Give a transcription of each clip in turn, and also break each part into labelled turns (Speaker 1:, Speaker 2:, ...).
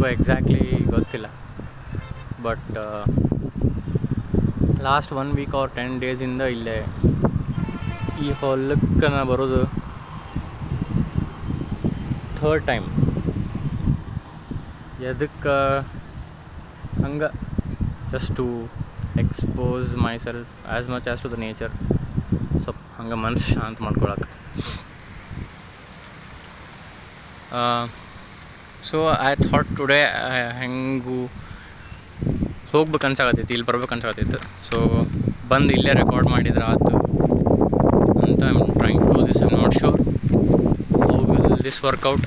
Speaker 1: ನನಗೂ ಎಕ್ಸಾಕ್ಟ್ಲಿ ಗೊತ್ತಿಲ್ಲ. But last 1 week or 10 ಡೇಸಿಂದ ಇಲ್ಲೇ ಈ ಹೊಲಕ್ಕೆ ನಾನು ಬರೋದು ಥರ್ಡ್ ಟೈಮ್. ಎದಕ್ಕೆ ಹಂಗೆ just to expose myself as much as to the nature. ಸ್ವಲ್ಪ ಹಂಗೆ ಮನಸ್ಸು ಶಾಂತ ಮಾಡ್ಕೊಳಕ್ಕೆ. ಸೊ ಐ ಥಾಟ್ ಟುಡೇ ಹೆಂಗೂ ಹೋಗ್ಬೇಕು ಅನ್ಸಾಕತ್ತೈತಿ, ಇಲ್ಲಿ ಬರ್ಬೇಕು ಅನ್ಸಾಕತ್ತೈತೆ. ಸೊ ಬಂದು ಇಲ್ಲೇ ರೆಕಾರ್ಡ್ ಮಾಡಿದ್ರೆ ಆಯ್ತು ಅಂತ I am trying to this. I am not sure how will this work out.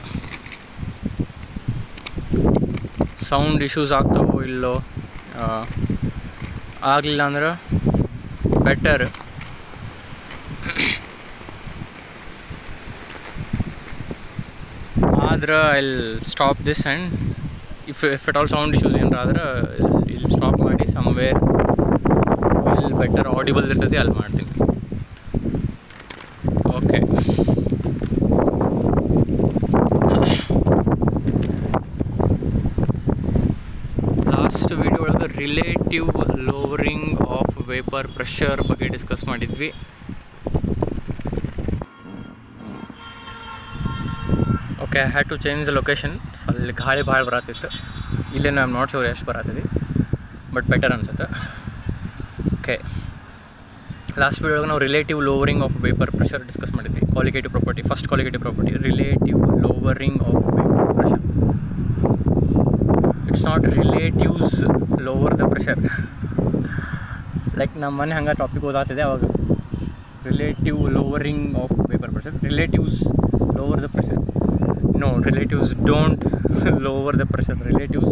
Speaker 1: Sound issues ಆಗ್ತಾವೋ ಇಲ್ಲೋ, ಆಗಲಿಲ್ಲ ಅಂದ್ರೆ ಬೆಟರ್. ಆದ್ರೆ I'll stop this and if it all sound issues ಏನಾರ ಆದ್ರೆ ಇಲ್ಲಿ ಸ್ಟಾಪ್ ಮಾಡಿ ಸಮ್ವೇರ್ ಇಲ್ಲಿ ಬೆಟರ್ ಆಡಿಬಲ್ ಇರ್ತೈತಿ ಅಲ್ಲಿ ಮಾಡ್ತೀನಿ. ಓಕೆ, ಲಾಸ್ಟ್ ವಿಡಿಯೋ ಒಳಗೆ relative lowering of vapour pressure ಬಗ್ಗೆ ಡಿಸ್ಕಸ್ ಮಾಡಿದ್ವಿ. Okay, I had to change the location. ಅಲ್ಲಿ ಗಾಳಿ ಭಾಳ ಬರತ್ತಿತ್ತು. ಇಲ್ಲೇ ಐ ಆಮ್ ನಾಟ್ ಶೂರ್ ಎಷ್ಟು ಬರತ್ತಿದೆ, ಬಟ್ ಬೆಟರ್ ಅನ್ಸುತ್ತೆ. ಓಕೆ, ಲಾಸ್ಟ್ ವಿಡಿಯೋಗೆ ನಾವು relative lowering of vapour pressure discuss ಮಾಡಿದ್ವಿ. Qualitative property, first qualitative property relative lowering of vapour pressure. It's not relatives lower the pressure. Like ನಮ್ಮ ಮನೆ ಹಂಗೆ topic ಓದಾಗ್ತಿದೆ ಅವಾಗ relative lowering of vapour pressure, relatives lower the pressure. No, relatives don't lower the pressure. Relatives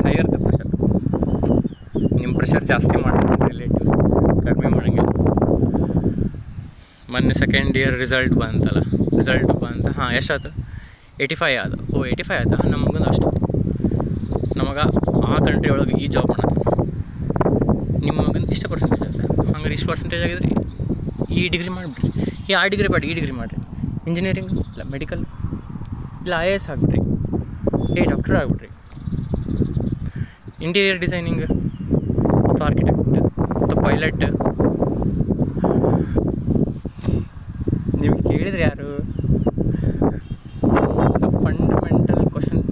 Speaker 1: higher the pressure. ನಿಮ್ಮ pressure ಜಾಸ್ತಿ ಮಾಡ್ತಾರೆ, relatives ಕಡಿಮೆ ಮಾಡೋಂಗಿಲ್ಲ. ಮೊನ್ನೆ ಸೆಕೆಂಡ್ ಇಯರ್ ರಿಸಲ್ಟ್ ಬಂತಲ್ಲ, ಹಾಂ ಎಷ್ಟಾಯ್ತು? 85 ಆದ. 85 ಆಯ್ತಾ? ನಮ್ಮ ಮಗಂದು ಅಷ್ಟು. ನಮಗೆ ಆ ಕಂಟ್ರಿ ಒಳಗೆ ಈ ಜಾಬ್ ಮಾಡತ್ತೆ. ನಿಮ್ಮ ಮಗಂದು ಇಷ್ಟ ಪರ್ಸೆಂಟೇಜ್ ಅಲ್ಲ, ಹಂಗಾರೆ ಇಷ್ಟು ಪರ್ಸೆಂಟೇಜ್ ಆಗಿದ್ರೆ ಈ ಡಿಗ್ರಿ ಮಾಡಿಬಿಡ್ರಿ, ಆ ಡಿಗ್ರಿ ಬೇಡ, ಈ ಡಿಗ್ರಿ ಮಾಡಿರಿ. ಇಂಜಿನಿಯರಿಂಗ್ ಇಲ್ಲ, ಮೆಡಿಕಲ್ ಇಲ್ಲ, IAS ಆಗಿಬಿಡ್ರಿ, ಡಾಕ್ಟರ್ ಆಗಿಬಿಡ್ರಿ. ಇಂಟೀರಿಯರ್ ಡಿಸೈನಿಂಗ್ ಮತ್ತು ಆರ್ಕಿಟೆಕ್ಟ್ ಮತ್ತು ಪೈಲಟ್. ನೀವು ಕೇಳಿದ್ರೆ ಯಾರು? The fundamental question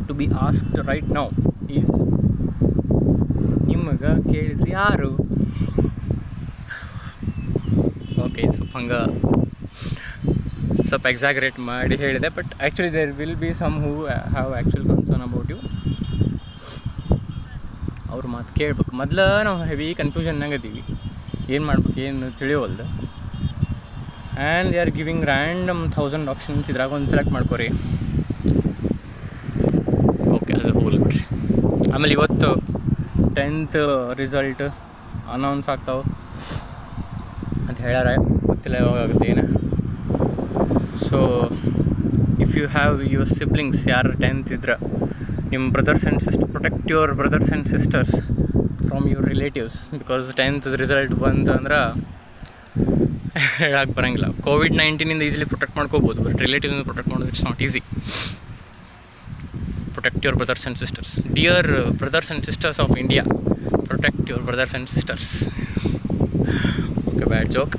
Speaker 1: to be asked right now is, ನಿಮಗೆ ಕೇಳಿದ್ರೆ ಯಾರು? ಓಕೆ, ಸ್ವಲ್ಪ ಎಕ್ಸಾಗ್ರೇಟ್ ಮಾಡಿ ಹೇಳಿದೆ, but actually there will be some who have actual concern about you. ಅವ್ರ ಮಾತು ಕೇಳ್ಬೇಕು. ಮೊದಲು ನಾವು ಹೆವಿ ಕನ್ಫ್ಯೂಷನ್ನಾಗ ಇದ್ದೀವಿ, ಏನು ಮಾಡ್ಬೇಕು ಏನು ತಿಳಿಯೋಲ್ದು. And they are giving random 1000 options, ಇದ್ರಾಗ ಒಂದು ಸೆಲೆಕ್ಟ್ ಮಾಡ್ಕೊರಿ. ಓಕೆ, ಅದು ಹೋಗ್ಲಿ ಬಿಡ್ರಿ. ಆಮೇಲೆ ಇವತ್ತು 10th ರಿಸಲ್ಟ್ ಅನೌನ್ಸ್ ಆಗ್ತಾವೆ ಅಂತ ಹೇಳ್ಯಾರ, ಗೊತ್ತಿಲ್ಲ ಯಾವಾಗುತ್ತೆ ಏನು. So if you have your siblings ಯಾರು 10th ಇದ್ರೆ, ನಿಮ್ಮ brothers and sister, protect your brothers and sisters from your relatives. Because 10th result ಬಂತಂದ್ರೆ ಹೇಳಕ್ಕೆ ಬರೋಂಗಿಲ್ಲ. COVID-19 ಈಸಿಲಿ ಪ್ರೊಟೆಕ್ಟ್ ಮಾಡ್ಕೋಬೋದು, ಬಟ್ ರಿಲೇಟಿವ್ಸಿಂದ ಪ್ರೊಟೆಕ್ಟ್ ಮಾಡೋದು it's not easy. Protect your brothers and sisters. Dear brothers and sisters of India, protect your brothers and sisters. Okay, bad joke.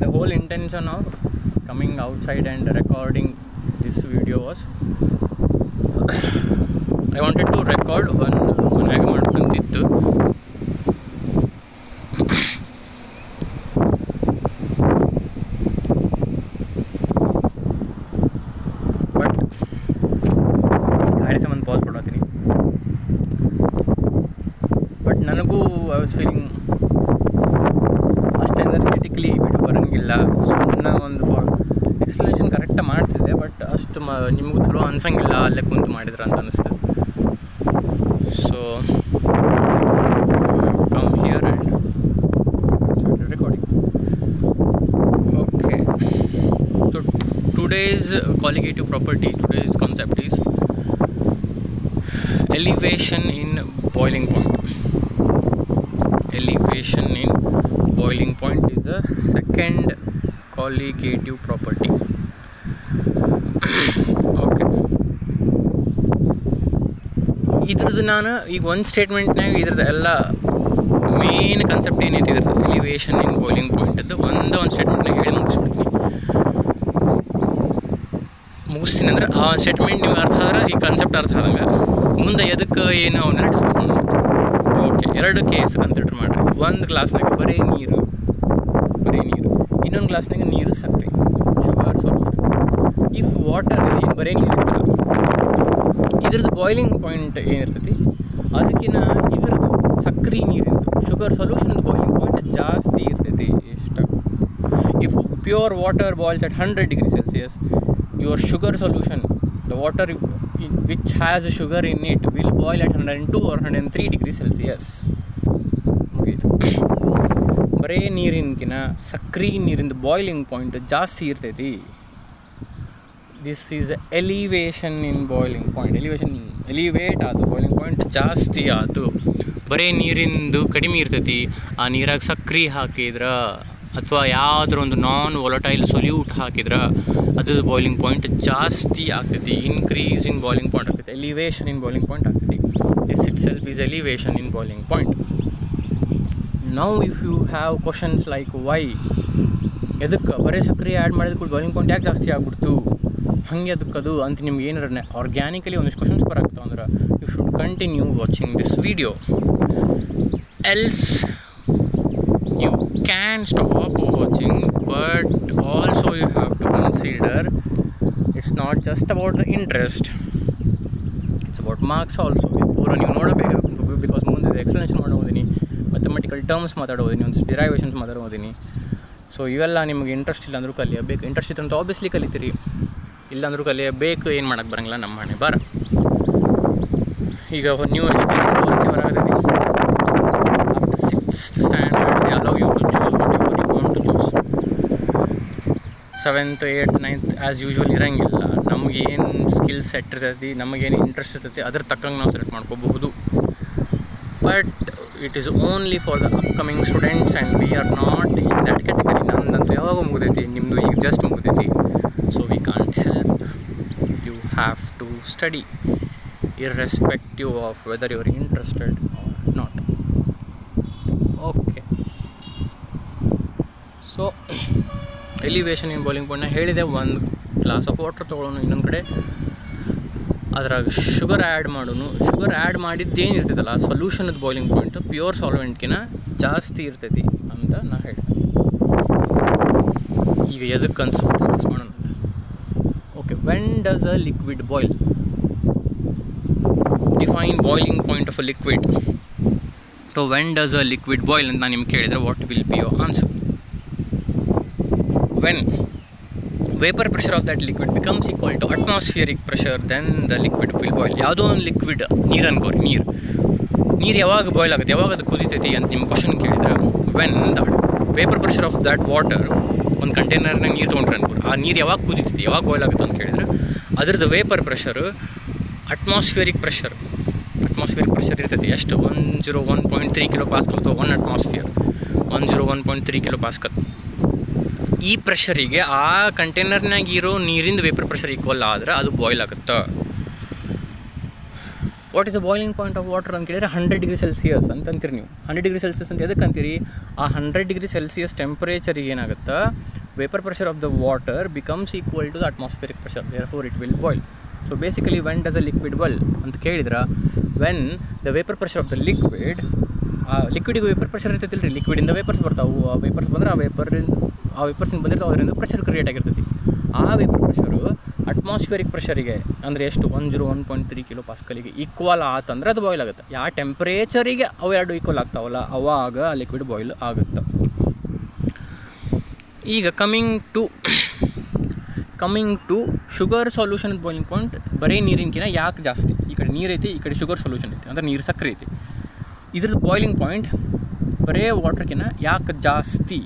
Speaker 1: The whole intention of coming outside and recording this video was I wanted to record one ಮನ್ಯಾಗ ಮಾಡ್ಕೊಂತಿತ್ತು. But ಗಾಡಿ ಸಂಬಂಧ pass ಕೊಡತ್ತೀನಿ. But ನನಗೂ I was feeling ಅಷ್ಟು ಎನರ್ಜೆಟಿಕ್ಲಿ video ಬರೋಂಗಿಲ್ಲ. ಸುಮ್ಮನೆ ಒಂದು explanation ಕರೆಕ್ಟಾಗಿ ಮಾಡ್ತಿದ್ದೆ, ಬಟ್ ಅಷ್ಟು ನಿಮಗೂ ಚಲೋ ಅನ್ಸಂಗಿಲ್ಲ ಅಲ್ಲೇ ಕುಂತು ಮಾಡಿದ್ರೆ ಅಂತ ಅನಿಸ್ತು. So come here and recording. Okay, so today's colligative property, today's concept is elevation in boiling point. Elevation in boiling point is the second colligative property. Okay, ಇದ್ರದ್ದು ನಾನು ಈಗ ಒಂದು ಸ್ಟೇಟ್ಮೆಂಟ್ನಾಗ ಇದ್ರದ್ದು ಎಲ್ಲ ಮೇನ್ ಕಾನ್ಸೆಪ್ಟ್ ಏನೈತಿ ಇದ್ರದ್ದು ಎಲಿವೇಶನ್ ಇನ್ ಬಾಯ್ಲಿಂಗ್ ಪಾಯಿಂಟದ್ದು ಒಂದು ಸ್ಟೇಟ್ಮೆಂಟ್ನಾಗ ಹೇಳಿ ಮುಗಿಸ್ತೀನಿ ಅಂದ್ರೆ ಆ ಸ್ಟೇಟ್ಮೆಂಟ್ ನಿಮ್ಗೆ ಅರ್ಥ ಆದ್ರೆ ಈ ಕಾನ್ಸೆಪ್ಟ್ ಅರ್ಥ ಆದಂಗೆ ಮುಂದೆ ಎದಕ್ಕೆ ಏನು ಅವನ್ನೆಲ್ಲ ಡಿಸ್ಕಸ್ ಮಾಡೋದು. ಓಕೆ, 2 ಕೇಸ್ ಕನ್ಸಿಡರ್ ಮಾಡಿರಿ. ಒಂದು ಗ್ಲಾಸ್ನಾಗ ಬರೀ ನೀರು, ಇನ್ನೊಂದು ಗ್ಲಾಸ್ನಾಗ ನೀರು ಸಕ್ಕರೆ, ಶುಗರ್ ಸೊಲ್ಯೂಷನ್. ಇಫ್ ವಾಟರ್ ಏನು ಬರೀ ನೀರು ಇರ್ತಲ್ಲ, ಇದ್ರದ್ದು ಬಾಯ್ಲಿಂಗ್ ಪಾಯಿಂಟ್ ಏನಿರ್ತೈತಿ ಅದಕ್ಕಿಂತ ಇದ್ರದ್ದು ಸಕ್ಕರೆ ನೀರಿಂದು ಶುಗರ್ ಸೊಲ್ಯೂಷನ್ ಬಾಯ್ಲಿಂಗ್ ಪಾಯಿಂಟ್ ಜಾಸ್ತಿ ಇರ್ತೈತಿ. ಎಷ್ಟು? If pure water boils at 100 degrees Celsius, your sugar solution, the water which has sugar in it, will boil at 102 or 103 degrees Celsius. ಮುಗೀತು. ಬರೀ ನೀರಿನಕಿನ ಸಕ್ರೆ ನೀರಿಂದು ಬಾಯ್ಲಿಂಗ್ ಪಾಯಿಂಟ್ ಜಾಸ್ತಿ ಇರ್ತೈತಿ. This is elevation in boiling point. Elevate ಆಯ್ತು, boiling point ಜಾಸ್ತಿ ಆಯ್ತು. ಬರೀ ನೀರಿಂದು ಕಡಿಮೆ ಇರ್ತೈತಿ, ಆ ನೀರಾಗ ಸಕ್ರೆ ಹಾಕಿದ್ರೆ ಅಥವಾ ಯಾವುದ್ರ ಒಂದು ನಾನ್ ವಾಲಟೈಲ್ ಸೊಲ್ಯೂಟ್ ಹಾಕಿದ್ರೆ ಅದ್ರದ್ದು ಬಾಯ್ಲಿಂಗ್ ಪಾಯಿಂಟ್ ಜಾಸ್ತಿ ಆಗ್ತೈತಿ. ಇನ್ಕ್ರೀಸ್ ಇನ್ ಬಾಯ್ಲಿಂಗ್ ಪಾಯಿಂಟ್ ಆಗ್ತೈತಿ, ಎಲಿವೇಶನ್ ಇನ್ ಬಾಯ್ಲಿಂಗ್ ಪಾಯಿಂಟ್ ಆಗ್ತೈತಿ. This itself is elevation in boiling point. Now if you have questions like why, ಎದಕ್ಕೆ ಬರೀ ಸಕ್ಕರೆ ಆ್ಯಡ್ ಮಾಡಿದ ಕೂಡ ಬಾಯ್ಲಿಂಗ್ ಪಾಯಿಂಟ್ ಯಾಕೆ ಜಾಸ್ತಿ ಆಗ್ಬಿಡ್ತು, ಹಾಗೆ ಅದಕ್ಕದು ಅಂತ ನಿಮ್ಗೆ ಏನಾರ ಆರ್ಗ್ಯಾನಿಕಲಿ ಒಂದಿಷ್ಟು ಕ್ವಶನ್ಸ್ ಬರಾಗ್ತಾವೆ ಅಂದ್ರೆ you should continue watching this video. Else you can stop watching, but also you have to consider it's not just about the interest, it's about marks also. ಪೂರ ನೀವು ನೋಡಬೇಕು, ಬಿಕಾಸ್ ಮುಂದೆ ಎಕ್ಸ್ಪ್ಲನೇಷನ್ ಮಾಡೋದಿನಿ, ಮ್ಯಾಥಮೆಟಿಕಲ್ ಟರ್ಮ್ಸ್ ಮಾತಾಡೋದಿನಿ, ಒಂದು derivations ಮಾತಾಡೋದಿನಿ. So ಇವೆಲ್ಲ ನಿಮಗೆ interest ಇಲ್ಲ ಅಂದರೂ ಕಲಿಯಬೇಕು. ಇಂಟ್ರೆಸ್ಟ್ ಇತ್ತು ಅಂತ ಆಬ್ವಿಯಸ್ಲಿ ಕಲಿತೀರಿ, ಇಲ್ಲಾಂದ್ರೂ ಕಲಿಯಬೇಕು. ಏನು ಮಾಡೋಕ್ಕೆ ಬರೋಂಗಿಲ್ಲ, ನಮ್ಮ ಹಣೆ ಬಾರ. ಈಗ ನ್ಯೂ ಎಜುಕೇಷನ್ ಪಾಲಿಸಿ ಬರಾಗತ್ತೈತಿ. After 6th standard they allow you to choose whatever you want to choose. 7th 8th 9th as usual ಇರೋಂಗಿಲ್ಲ. ನಮಗೇನು ಸ್ಕಿಲ್ ಸೆಟ್ ಇರ್ತೈತಿ, ನಮಗೇನು ಇಂಟ್ರೆಸ್ಟ್ ಇರ್ತೈತಿ ಅದ್ರ ತಕ್ಕಂಗೆ ನಾವು ಸೆಲೆಕ್ಟ್ ಮಾಡ್ಕೋಬಹುದು. But it is only for the upcoming students and we are not in that category. ನನ್ನಂತೂ ಯಾವಾಗ ಮುಗಿದೈತಿ, ನಿಮ್ಮದು ಈಗ ಜಸ್ಟ್ ಮುಗಿದೈತಿ. So we can't help. You have to study irrespective of whether you are interested or not. Okay, so elevation in boiling point na ಹೇಳಿದೆ. ಒಂದು glass of water ತೊಗೊಳ್ಳೋನು, ಇನ್ನೊಂದು ಕಡೆ ಅದ್ರಾಗ ಶುಗರ್ ಆ್ಯಡ್ ಮಾಡೋನು. ಶುಗರ್ ಆ್ಯಡ್ ಮಾಡಿದ್ದೇನಿರ್ತೈತಲ್ಲ ಸೊಲ್ಯೂಷನದ boiling point pure ಸಾಲ್ವೆಂಟ್ಗಿನ ಜಾಸ್ತಿ ಇರ್ತೈತಿ ಅಂತ ನಾ ಹೇಳಿದೆ. ಈಗ ಎದಕ್ಕೆ ಅಂತ ಡಿಸ್ಕಸ್ ಮಾಡೋಣ. Okay, when does a liquid boil? Define boiling point of a liquid. So when does a liquid boil ಅಂತ ನಾನು ನಿಮ್ಗೆ ಕೇಳಿದರೆ what will be your answer? When vapor pressure of that liquid becomes equal to atmospheric pressure, then the liquid will boil. ಯಾವುದೋ ಒಂದು liquid, ನೀರು ಅನ್ಕೋರಿ, ನೀರು ಯಾವಾಗ boil ಆಗುತ್ತೆ, ಯಾವಾಗ ಅದು ಕುದಿತೈತಿ ಅಂತ ನಿಮ್ಮ ಕ್ವಶನ್ ಕೇಳಿದ್ರೆ when the vapor pressure of that water, ಒಂದು ಕಂಟೈನರ್ನಾಗ ನೀರು ತೊಗೊಂಡ್ರೆ ಅನ್ಕೋರಿ, ಆ ನೀರು ಯಾವಾಗ ಕುದಿತೈತಿ, ಯಾವಾಗ ಬಾಯ್ಲ್ ಆಗುತ್ತೆ ಅಂತ ಕೇಳಿದ್ರೆ ಅದ್ರದ್ದು ವೇಪರ್ ಪ್ರೆಷರು ಅಟ್ಮಾಸ್ಫಿಯರಿಕ್ ಪ್ರೆಷರ್ ಇರ್ತೈತಿ. ಎಷ್ಟು? 101.3 ಕಿಲೋ ಪಾಸ್ಕಲ್ ಅಥವಾ 1 ಅಟ್ಮಾಸ್ಫಿಯರ್ 101.3 ಕಿಲೋ ಪಾಸ್ಕಲ್. ಈ ಪ್ರೆಷರಿಗೆ ಆ ಕಂಟೈನರ್ನಾಗ ಇರೋ ನೀರಿಂದ ವೇಪರ್ ಪ್ರೆಷರ್ ಈಕ್ವಲ್ ಆದರೆ ಅದು ಬಾಯ್ಲ್ ಆಗುತ್ತೆ. What is a boiling point of water ಅಂತ ಕೇಳಿದರೆ 100 ಡಿಗ್ರಿ ಸೆಲ್ಸಿಯಸ್ ಅಂತ ಅಂತೀರಿ ನೀವು. 100 ಡಿಗ್ರಿ ಸೆಲ್ಸಿಯಸ್ ಅಂತ ಎದಕ್ಕೆ ಅಂತೀರಿ? ಆ 100 ಡಿಗ್ರಿ ಸೆಲ್ಸಿಯಸ್ ಟೆಂಪರೇಚರಿಗೆ ಏನಾಗುತ್ತೆ, vapour pressure of the water becomes equal to the atmospheric pressure, therefore it will boil. So basically when does a liquid boil ಅಂತ ಕೇಳಿದ್ರೆ when the vapour pressure of the ಲಿಕ್ವಿಡಿಗೆ vapour pressure ಇರ್ತೈತಿಲ್ಲ ರೀ, ಲಿಕ್ವಿಡಿಂದ vapours ಬರ್ತಾವೆ. ಆ vapours ಬಂದರೆ ಆ ವೇಪರ್ಸಿಂದ ಬಂದಿರ್ತಾವೆ, ಅದರಿಂದ ಪ್ರೆಷರ್ ಕ್ರಿಯೇಟ್ ಆಗಿರ್ತೈತಿ. ಆ ವೇಪರ್ ಪ್ರೆಷರು ಅಟ್ಮಾಸ್ಫಿಯರಿಕ್ ಪ್ರೆಷರಿಗೆ ಅಂದರೆ ಎಷ್ಟು 101.3 ಕಿಲೋ ಪಾಸ್ಕಲಿಗೆ ಈಕ್ವಲ್ ಆತಂದ್ರೆ ಅದು ಬಾಯ್ಲ್ ಆಗುತ್ತೆ. ಯಾವ ಟೆಂಪ್ರೇಚರಿಗೆ ಅವು ಎರಡು ಈಕ್ವಲ್ ಆಗ್ತಾವಲ್ಲ ಅವಾಗ ಲಿಕ್ವಿಡ್ ಬಾಯ್ಲ್ ಆಗುತ್ತೆ. ಈಗ coming to sugar solution boiling point ಬರೀ ನೀರಿನಕಿನ ಯಾಕೆ ಜಾಸ್ತಿ? ಈ ಕಡೆ ನೀರು ಐತಿ, ಈ ಕಡೆ ಶುಗರ್ ಸೊಲ್ಯೂಷನ್ ಐತಿ, ಅಂದರೆ ನೀರು ಸಕ್ಕರೆ ಐತಿ. ಇದ್ರದ್ದು ಬಾಯ್ಲಿಂಗ್ ಪಾಯಿಂಟ್ ಬರೇ ವಾಟರ್ಕಿನ ಯಾಕೆ ಜಾಸ್ತಿ?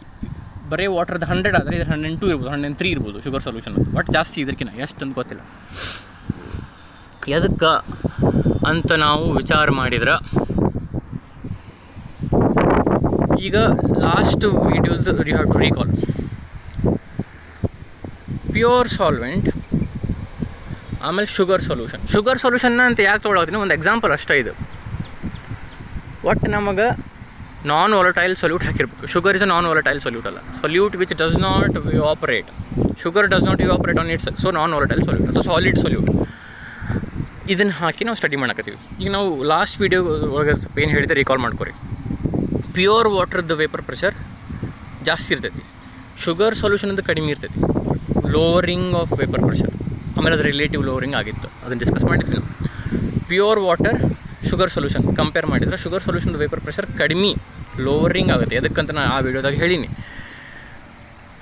Speaker 1: ಬರೇ ವಾಟರ್ದು 100 ಆದರೆ ಇದ್ರ 102 ಇರ್ಬೋದು, 103 ಇರ್ಬೋದು ಶುಗರ್ ಸೊಲ್ಯೂಷನ್. ಬಟ್ ಜಾಸ್ತಿ ಇದಕ್ಕಿನ ಎಷ್ಟು ಅಂತ ಗೊತ್ತಿಲ್ಲ. ಎದಕ್ಕೆ ಅಂತ ನಾವು ವಿಚಾರ ಮಾಡಿದ್ರೆ ಈಗ last videos you have to recall. Pure solvent ಆಮೇಲೆ ಶುಗರ್ ಸೊಲ್ಯೂಷನ್ನ ಅಂತ ಯಾಕೆ ತೊಗೊಳತ್ತೀನಿ, ಒಂದು ಎಕ್ಸಾಂಪಲ್ ಅಷ್ಟೇ ಇದು. ಒಟ್ಟು ನಮಗೆ ನಾನ್ ವಾಲಟೈಲ್ ಸೊಲ್ಯೂಟ್ ಹಾಕಿರ್ಬೇಕು. Sugar is a non volatile solute ಅಲ್ಲ, solute which does not evaporate. Sugar does not evaporate on its, so non volatile solute ಅಥವಾ ಸಾಲಿಡ್ ಸೊಲ್ಯೂಟ್. ಇದನ್ನು ಹಾಕಿ ನಾವು ಸ್ಟಡಿ ಮಾಡಕತ್ತೀವಿ. ಈಗ ನಾವು ಲಾಸ್ಟ್ ವೀಡಿಯೋ ಒಳಗೆ ಸ್ವಲ್ಪ ಏನು ಹೇಳಿದೆ ರಿಕಾಲ್ ಮಾಡ್ಕೊರಿ. ಪ್ಯೂರ್ ವಾಟರ್ದು ವೇಪರ್ ಪ್ರೆಷರ್ ಜಾಸ್ತಿ ಇರ್ತೈತಿ, ಶುಗರ್ ಸೊಲ್ಯೂಷನ್ದು ಕಡಿಮೆ ಇರ್ತೈತಿ, ಲೋವರಿಂಗ್ ಆಫ್ ವೇಪರ್ ಪ್ರೆಷರ್. ಆಮೇಲೆ ಅದು ರಿಲೇಟಿವ್ ಲೋವರಿಂಗ್ ಆಗಿತ್ತು, ಅದನ್ನು ಡಿಸ್ಕಸ್ ಮಾಡಿದ್ವಿ ನಾವು. Pure water sugar solution compare ಮಾಡಿದ್ರೆ ಶುಗರ್ ಸೊಲ್ಯೂಷನ್ದು ವೇಪರ್ ಪ್ರೆಷರ್ ಕಡಿಮೆ, ಲೋವರಿಂಗ್ ಆಗುತ್ತೆ. ಅದಕ್ಕಂತ ನಾನು ಆ ವಿಡಿಯೋದಾಗ ಹೇಳೀನಿ.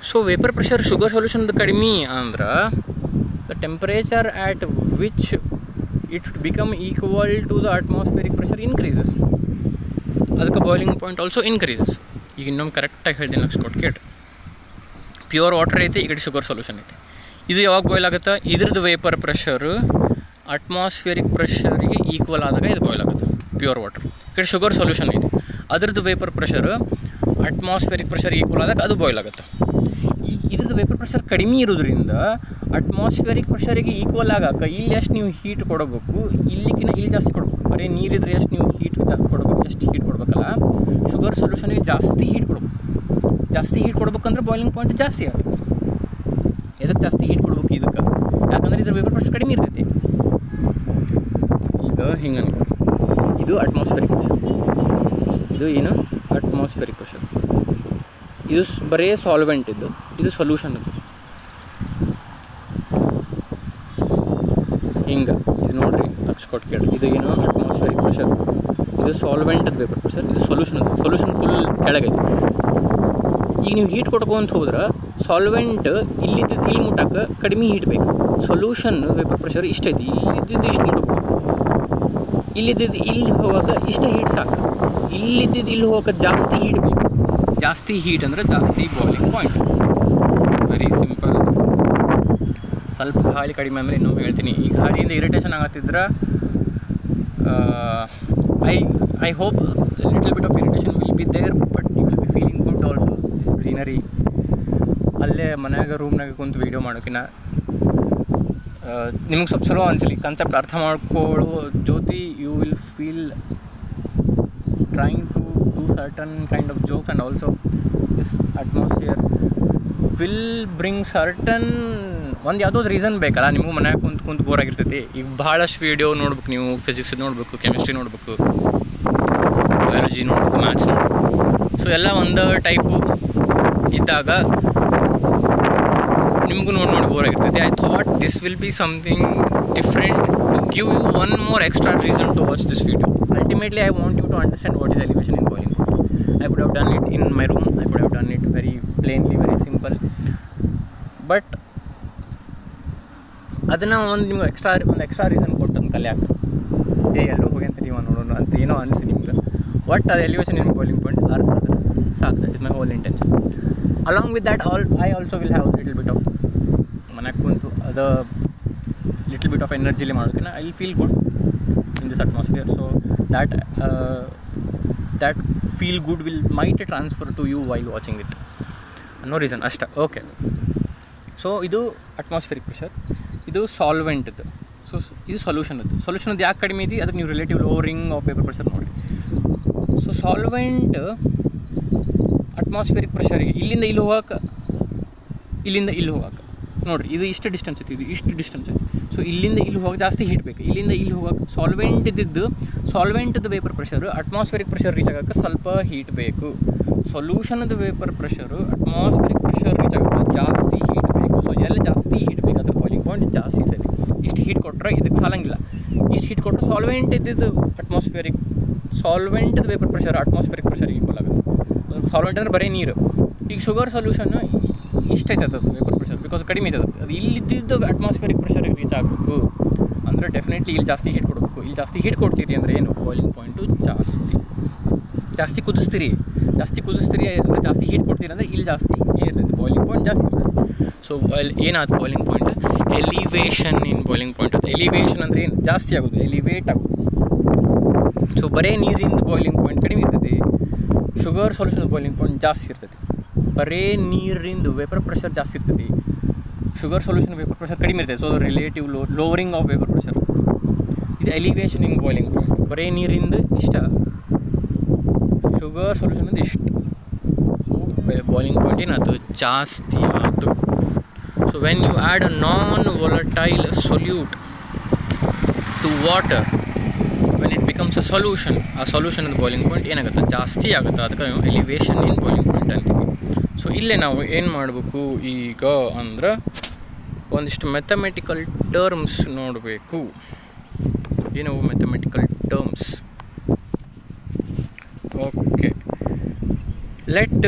Speaker 1: ಸೊ ವೇಪರ್ ಪ್ರೆಷರ್ ಶುಗರ್ ಸೊಲ್ಯೂಷನ್ದು ಕಡಿಮೆ ಅಂದ್ರೆ the temperature at which it should become equal to the atmospheric pressure increases. ಅದಕ್ಕೆ ಬಾಯ್ಲಿಂಗ್ ಪಾಯಿಂಟ್ ಆಲ್ಸೋ ಇನ್ಕ್ರೀಸಸ್. ಈಗ ಇನ್ನೊಮ್ಮೆ ಕರೆಕ್ಟಾಗಿ ಹೇಳ್ತೀನಿ, ಲಕ್ಷ ಕೊಟ್ಟು ಕೇಳಿ. ಪ್ಯೂರ್ ವಾಟರ್ ಐತಿ, ಈ ಕಡೆ ಶುಗರ್ ಸೊಲ್ಯೂಷನ್ ಐತಿ. ಇದು ಯಾವಾಗ ಬಾಯ್ಲ್ ಆಗುತ್ತೆ, ಇದ್ರದ್ದು ವೇಪರ್ ಪ್ರೆಷರು ಅಟ್ಮಾಸ್ಫಿಯರಿಕ್ ಪ್ರೆಷರಿಗೆ ಈಕ್ವಲ್ ಆದಾಗ ಇದು ಬಾಯ್ಲ್ ಆಗುತ್ತೆ, ಪ್ಯೂರ್ ವಾಟರ್. ಈ ಕಡೆ ಶುಗರ್ ಸೊಲ್ಯೂಷನ್ ಐತಿ, ಅದರದ್ದು vapour pressure atmospheric pressure equal ಆದಾಗ ಅದು ಬಾಯ್ಲ್ ಆಗುತ್ತೆ. ಇದ್ರದ್ದು ವೇಪರ್ ಪ್ರೆಷರ್ ಕಡಿಮೆ ಇರೋದ್ರಿಂದ ಅಟ್ಮಾಸ್ಫಿಯರಿಕ್ ಪ್ರೆಷರಿಗೆ ಈಕ್ವಲ್ ಆಗಾಕ ಇಲ್ಲಿ ಎಷ್ಟು ನೀವು ಹೀಟ್ ಕೊಡಬೇಕು, ಇಲ್ಲಿಗಿನ ಇಲ್ಲಿ ಜಾಸ್ತಿ ಕೊಡಬೇಕು. ಬರೀ ನೀರಿದ್ರೆ ಎಷ್ಟು ನೀವು ಹೀಟ್ ಕೊಡಬೇಕು, ಎಷ್ಟು ಹೀಟ್ ಕೊಡಬೇಕಲ್ಲ, ಶುಗರ್ ಸೊಲ್ಯೂಷನ್ಗೆ ಜಾಸ್ತಿ ಹೀಟ್ ಕೊಡಬೇಕು. ಜಾಸ್ತಿ ಹೀಟ್ ಕೊಡ್ಬೇಕಂದ್ರೆ ಬಾಯ್ಲಿಂಗ್ ಪಾಯಿಂಟ್ ಜಾಸ್ತಿ ಆಗುತ್ತೆ. ಎದಕ್ಕೆ ಜಾಸ್ತಿ ಹೀಟ್ ಕೊಡ್ಬೇಕು ಇದಕ್ಕೆ, ಯಾಕಂದರೆ ಇದ್ರ ವೇಪರ್ ಪ್ರೆಷರ್ ಕಡಿಮೆ ಇರ್ತೈತಿ. ಈಗ ಹಿಂಗೆ ಅನ್ಕೊ, ಇದು ಅಟ್ಮಾಸ್ಫಿಯರಿಕ್ ಪ್ರೆಷರ್, ಇದು ಏನು ಅಟ್ಮಾಸ್ಫಿಯರಿಕ್ ಪ್ರೆಷರ್. ಇದು ಬರೀ ಸಾಲ್ವೆಂಟ್ ಇದ್ದು, ಇದು ಸೊಲ್ಯೂಷನ್ ಇದ್ದು. ಹಿಂಗೆ ಇದು ನೋಡಿರಿ, ಲಕ್ಷ ಕೊಟ್ಟು ಕೇಳಿ. ಇದು ಏನು ಅಟ್ಮಾಸ್ಫಿಯರಿಕ್ ಪ್ರೆಷರ್, ಇದು ಸಾಲ್ವೆಂಟದ ವೇಪರ್ ಪ್ರೆಷರ್, ಇದು ಸೊಲ್ಯೂಷನ್ ಫುಲ್ ಕೆಳಗೈತಿ. ಈಗ ನೀವು ಹೀಟ್ ಕೊಟ್ಕೊಂತ ಹೋದ್ರೆ ಸಾಲ್ವೆಂಟ್ ಇಲ್ಲಿದ್ದು ಇಲ್ಲಿ ಮುಟ್ಟಕ್ಕೆ ಕಡಿಮೆ ಹೀಟ್ ಬೇಕು. ಸೊಲ್ಯೂಷನ್ ವೇಪರ್ ಪ್ರೆಷರ್ ಇಷ್ಟೈತಿ, ಇಲ್ಲಿದ್ದು ಇಷ್ಟು ಮುಟ್ಟಬೇಕು, ಇಲ್ಲಿದ್ದು ಇಲ್ಲಿ ಹೋಗೋಕೆ ಇಷ್ಟ ಹೀಟ್ ಸಾಕು, ಇಲ್ಲಿದ್ದು ಇಲ್ಲಿ ಹೋಗೋಕೆ ಜಾಸ್ತಿ ಹೀಟ್ ಬೇಕು. ಜಾಸ್ತಿ ಹೀಟ್ ಅಂದರೆ ಜಾಸ್ತಿ ಬಾಯ್ಲಿಂಗ್ ಪಾಯಿಂಟ್. Very simple. ಸ್ವಲ್ಪ ಗಾಳಿ ಕಡಿಮೆ ಅಂದರೆ ಇನ್ನೊಮ್ಮೆ ಹೇಳ್ತೀನಿ. ಈ ಗಾಳಿಯಿಂದ ಇರಿಟೇಷನ್ ಆಗತ್ತಿದ್ರೆ I hope little bit of irritation will be there, but you will be feeling good also. This greenery ಅಲ್ಲೇ ಮನ್ಯಾಗ ರೂಮ್ನಾಗ ಕುಂತು ವೀಡಿಯೋ ಮಾಡೋಕಿನ ನಿಮ್ಗೆ ಸ್ವಲ್ಪ ಚಲೋ ಅನಿಸ್ಲಿ, ಕಾನ್ಸೆಪ್ಟ್ ಅರ್ಥ ಮಾಡ್ಕೊಳ್ಳೋ ಜೊತೆ you will feel trying to do certain kind of jokes, and also this atmosphere will bring certain ಒಂದು ಯಾವುದೋ ರೀಸನ್ ಬೇಕಲ್ಲ. ನಿಮಗೂ ಮನ್ಯಾಗ ಕುಂತು ಬೋರ್ ಆಗಿರ್ತೈತಿ. ಈಗ ಭಾಳಷ್ಟು ವೀಡಿಯೋ ನೋಡ್ಬೇಕು, ನೀವು ಫಿಸಿಕ್ಸ್ ನೋಡಬೇಕು, ಕೆಮಿಸ್ಟ್ರಿ ನೋಡಬೇಕು, ಬಯಾಲಜಿ ನೋಡಬೇಕು, ಮ್ಯಾಥ್ಸ್ ನೋಡಬೇಕು. ಸೊ ಎಲ್ಲ ಒಂದು ಟೈಪು ಇದ್ದಾಗ ನಿಮಗೂ ನೋಡಿ ಬೋರ್ ಆಗಿರ್ತೈತಿ. I thought this will be something different to give you one more extra reason to watch this video. Ultimately, I want you to understand what is elevation in boiling point. I could have done it in my room, I could have done it very plainly, very simple, but ಅದನ್ನು ನಿಮ್ಗೆ extra reason ಕೊಟ್ಟು ಅಂತ ಕಲಿಯಾಕ ಎಲ್ಲೋ ಹೋಗಿ ಅಂತ ನೀವು ನೋಡೋಣ ಅಂತ ಏನೋ ಅನಿಸಿ ನಿಮ್ಗೆ. ಒಟ್ಟು ಅದು ಎಲಿವೇಷನ್ ಇನ್ ಬಾಯ್ಲಿಂಗ್ ಪಾಯಿಂಟ್ ಅರ್ಥ ಆದರೆ ಸಾಕು. That is my whole intention. Along with that I also will have little bit of ಮನೆಗೆ ಕುಂತು ಅದು ಲಿಟಲ್ ಬಿಟ್ ಆಫ್ ಎನರ್ಜಿಲಿ ಮಾಡೋದಕ್ಕಿಂತ I will feel good in this atmosphere, so that feel good might transfer to you while watching it. No reason ashta. Okay, so idu atmospheric pressure, idu solvent idu, so idu solution ಅದು ಯಾಕೆ ಕಡಿಮೆ ಐತಿ ಅದಕ್ಕೆ ನೀವು relative lowering of vapour pressure ನೋಡಿ. So solvent atmospheric ಪ್ರೆಷರಿಗೆ ಇಲ್ಲಿಂದ ಇಲ್ಲಿ ಹೋಗಕ್ಕೆ ನೋಡಿರಿ, ಇದು ಇಷ್ಟು ಡಿಸ್ಟೆನ್ಸ್ ಐತಿ, ಇದು ಇಷ್ಟು ಡಿಸ್ಟೆನ್ಸ್ ಐತಿ. ಸೊ ಇಲ್ಲಿಂದ ಇಲ್ಲಿ ಹೋಗಿ ಜಾಸ್ತಿ ಹೀಟ್ ಬೇಕು, ಇಲ್ಲಿಂದ ಇಲ್ಲಿ ಹೋಗಕ್ಕೆ ಸಾಲ್ವೆಂಟ್ದು vapour pressure atmospheric pressure reach ಆಗೋಕ್ಕೆ ಸ್ವಲ್ಪ ಹೀಟ್ ಬೇಕು. ಸೊಲ್ಯೂಷನ್ದು vapour pressure atmospheric pressure reach ಆಗೋಕ್ಕೆ ಜಾಸ್ತಿ ಹೀಟ್ ಬೇಕು. ಸೊ ಎಲ್ಲ ಜಾಸ್ತಿ ಹೀಟ್ ಬೇಕು, ಅದ್ರ ಬಾಯ್ಲಿಂಗ್ ಪಾಯಿಂಟ್ ಜಾಸ್ತಿ ಇರ್ತೈತಿ. ಇಷ್ಟು ಹೀಟ್ ಕೊಟ್ಟರೆ ಇದಕ್ಕೆ ಸಾಲಂಗಿಲ್ಲ. ಇಷ್ಟು ಹೀಟ್ ಕೊಟ್ಟರೆ ಸಾಲ್ವೆಂಟ್ದು vapour pressure atmospheric pressure equal ಆಗುತ್ತೆ. ಸಾಲ್ವೆಂಟ್ ಅಂದರೆ ಬರೀ ನೀರು. ಈಗ ಶುಗರ್ ಸೊಲ್ಯೂಷನ್ ಇಷ್ಟೈತೆ ಅದು ವೇಪರ್ ಪ್ರೆಷರ್, ಬಿಕಾಸ್ ಕಡಿಮೆ ಐತೆ ಅದು ಇಲ್ಲಿದ್ದು ಅಟ್ಮಾಸ್ಫಿಯರಿಕ್ ಪ್ರೆಷರಿಗೆ ರೀಚ್ ಆಗಬೇಕು ಅಂದರೆ ಡೆಫಿನೆಟ್ಲಿ ಇಲ್ಲಿ ಜಾಸ್ತಿ ಹೀಟ್ ಕೊಡಬೇಕು. ಇಲ್ಲಿ ಜಾಸ್ತಿ ಹೀಟ್ ಕೊಡ್ತೀರಿ ಅಂದರೆ ಏನು, ಬಾಯ್ಲಿಂಗ್ ಪಾಯಿಂಟು ಜಾಸ್ತಿ ಕುದಿಸ್ತೀರಿ ಅಂದರೆ ಜಾಸ್ತಿ ಹೀಟ್ ಕೊಡ್ತೀರಿ ಅಂದರೆ ಇಲ್ಲಿ ಜಾಸ್ತಿ ಏನಿರ್ತೈತೆ, ಬಾಯ್ಲಿಂಗ್ ಪಾಯಿಂಟ್ ಜಾಸ್ತಿ ಇರ್ತೈತೆ. ಸೊ ಏನಾಯ್ತು boiling point elevation in boiling point ಅದು. ಎಲಿವೇಷನ್ ಅಂದರೆ ಏನು, ಜಾಸ್ತಿ ಆಗೋದು, ಎಲಿವೇಟ್ ಆಗೋದು. ಸೊ ಬರೀ ನೀರಿಂದ ಬಾಯ್ಲಿಂಗ್ ಪಾಯಿಂಟ್ ಕಡಿಮೆ ಇರ್ತೈತಿ, ಶುಗರ್ ಸೊಲ್ಯೂಷನ್ ಬಾಯ್ಲಿಂಗ್ ಪಾಯಿಂಟ್ ಜಾಸ್ತಿ ಇರ್ತೈತಿ. ಬರೀ ನೀರಿಂದ ವೇಪರ್ ಪ್ರೆಷರ್ ಜಾಸ್ತಿ ಇರ್ತೈತಿ, ಶುಗರ್ ಸೊಲ್ಯೂಷನ್ ವೇಪರ್ ಪ್ರೆಷರ್ ಕಡಿಮೆ ಇರ್ತದೆ, so relative lowering of vapour pressure. ಇದು ಎಲಿವೇಷನ್ ಇನ್ ಬಾಯ್ಲಿಂಗ್ ಪಾಯಿಂಟ್. ಬರೀ ನೀರಿಂದ ಇಷ್ಟ, ಶುಗರ್ ಸೊಲ್ಯೂಷನ್ ಅದು ಇಷ್ಟು. ಸೊ ಬಾಯ್ಲಿಂಗ್ ಪಾಯಿಂಟ್ ಏನಾಯ್ತು, ಜಾಸ್ತಿ ಆಯಿತು. So when you add a non volatile solute to water, when it becomes a solution, ಆ ಸೊಲ್ಯೂಷನ್ ಅದು ಬಾಯ್ಲಿಂಗ್ ಪಾಯಿಂಟ್ ಏನಾಗುತ್ತೆ, ಜಾಸ್ತಿ ಆಗುತ್ತೆ. ಅದಕ್ಕೆ ನಾವು ಎಲಿವೇಷನ್ ಇನ್ ಬಾಯ್ಲಿಂಗ್ ಪಾಯಿಂಟ್ ಅಂತೀವಿ. ಸೊ ಇಲ್ಲೇ ನಾವು ಏನು ಮಾಡಬೇಕು ಈಗ ಅಂದ್ರೆ ಒಂದಿಷ್ಟು ಮ್ಯಾಥಮೆಟಿಕಲ್ ಟರ್ಮ್ಸ್ ನೋಡಬೇಕು. ಏನವು mathematical terms? Okay, let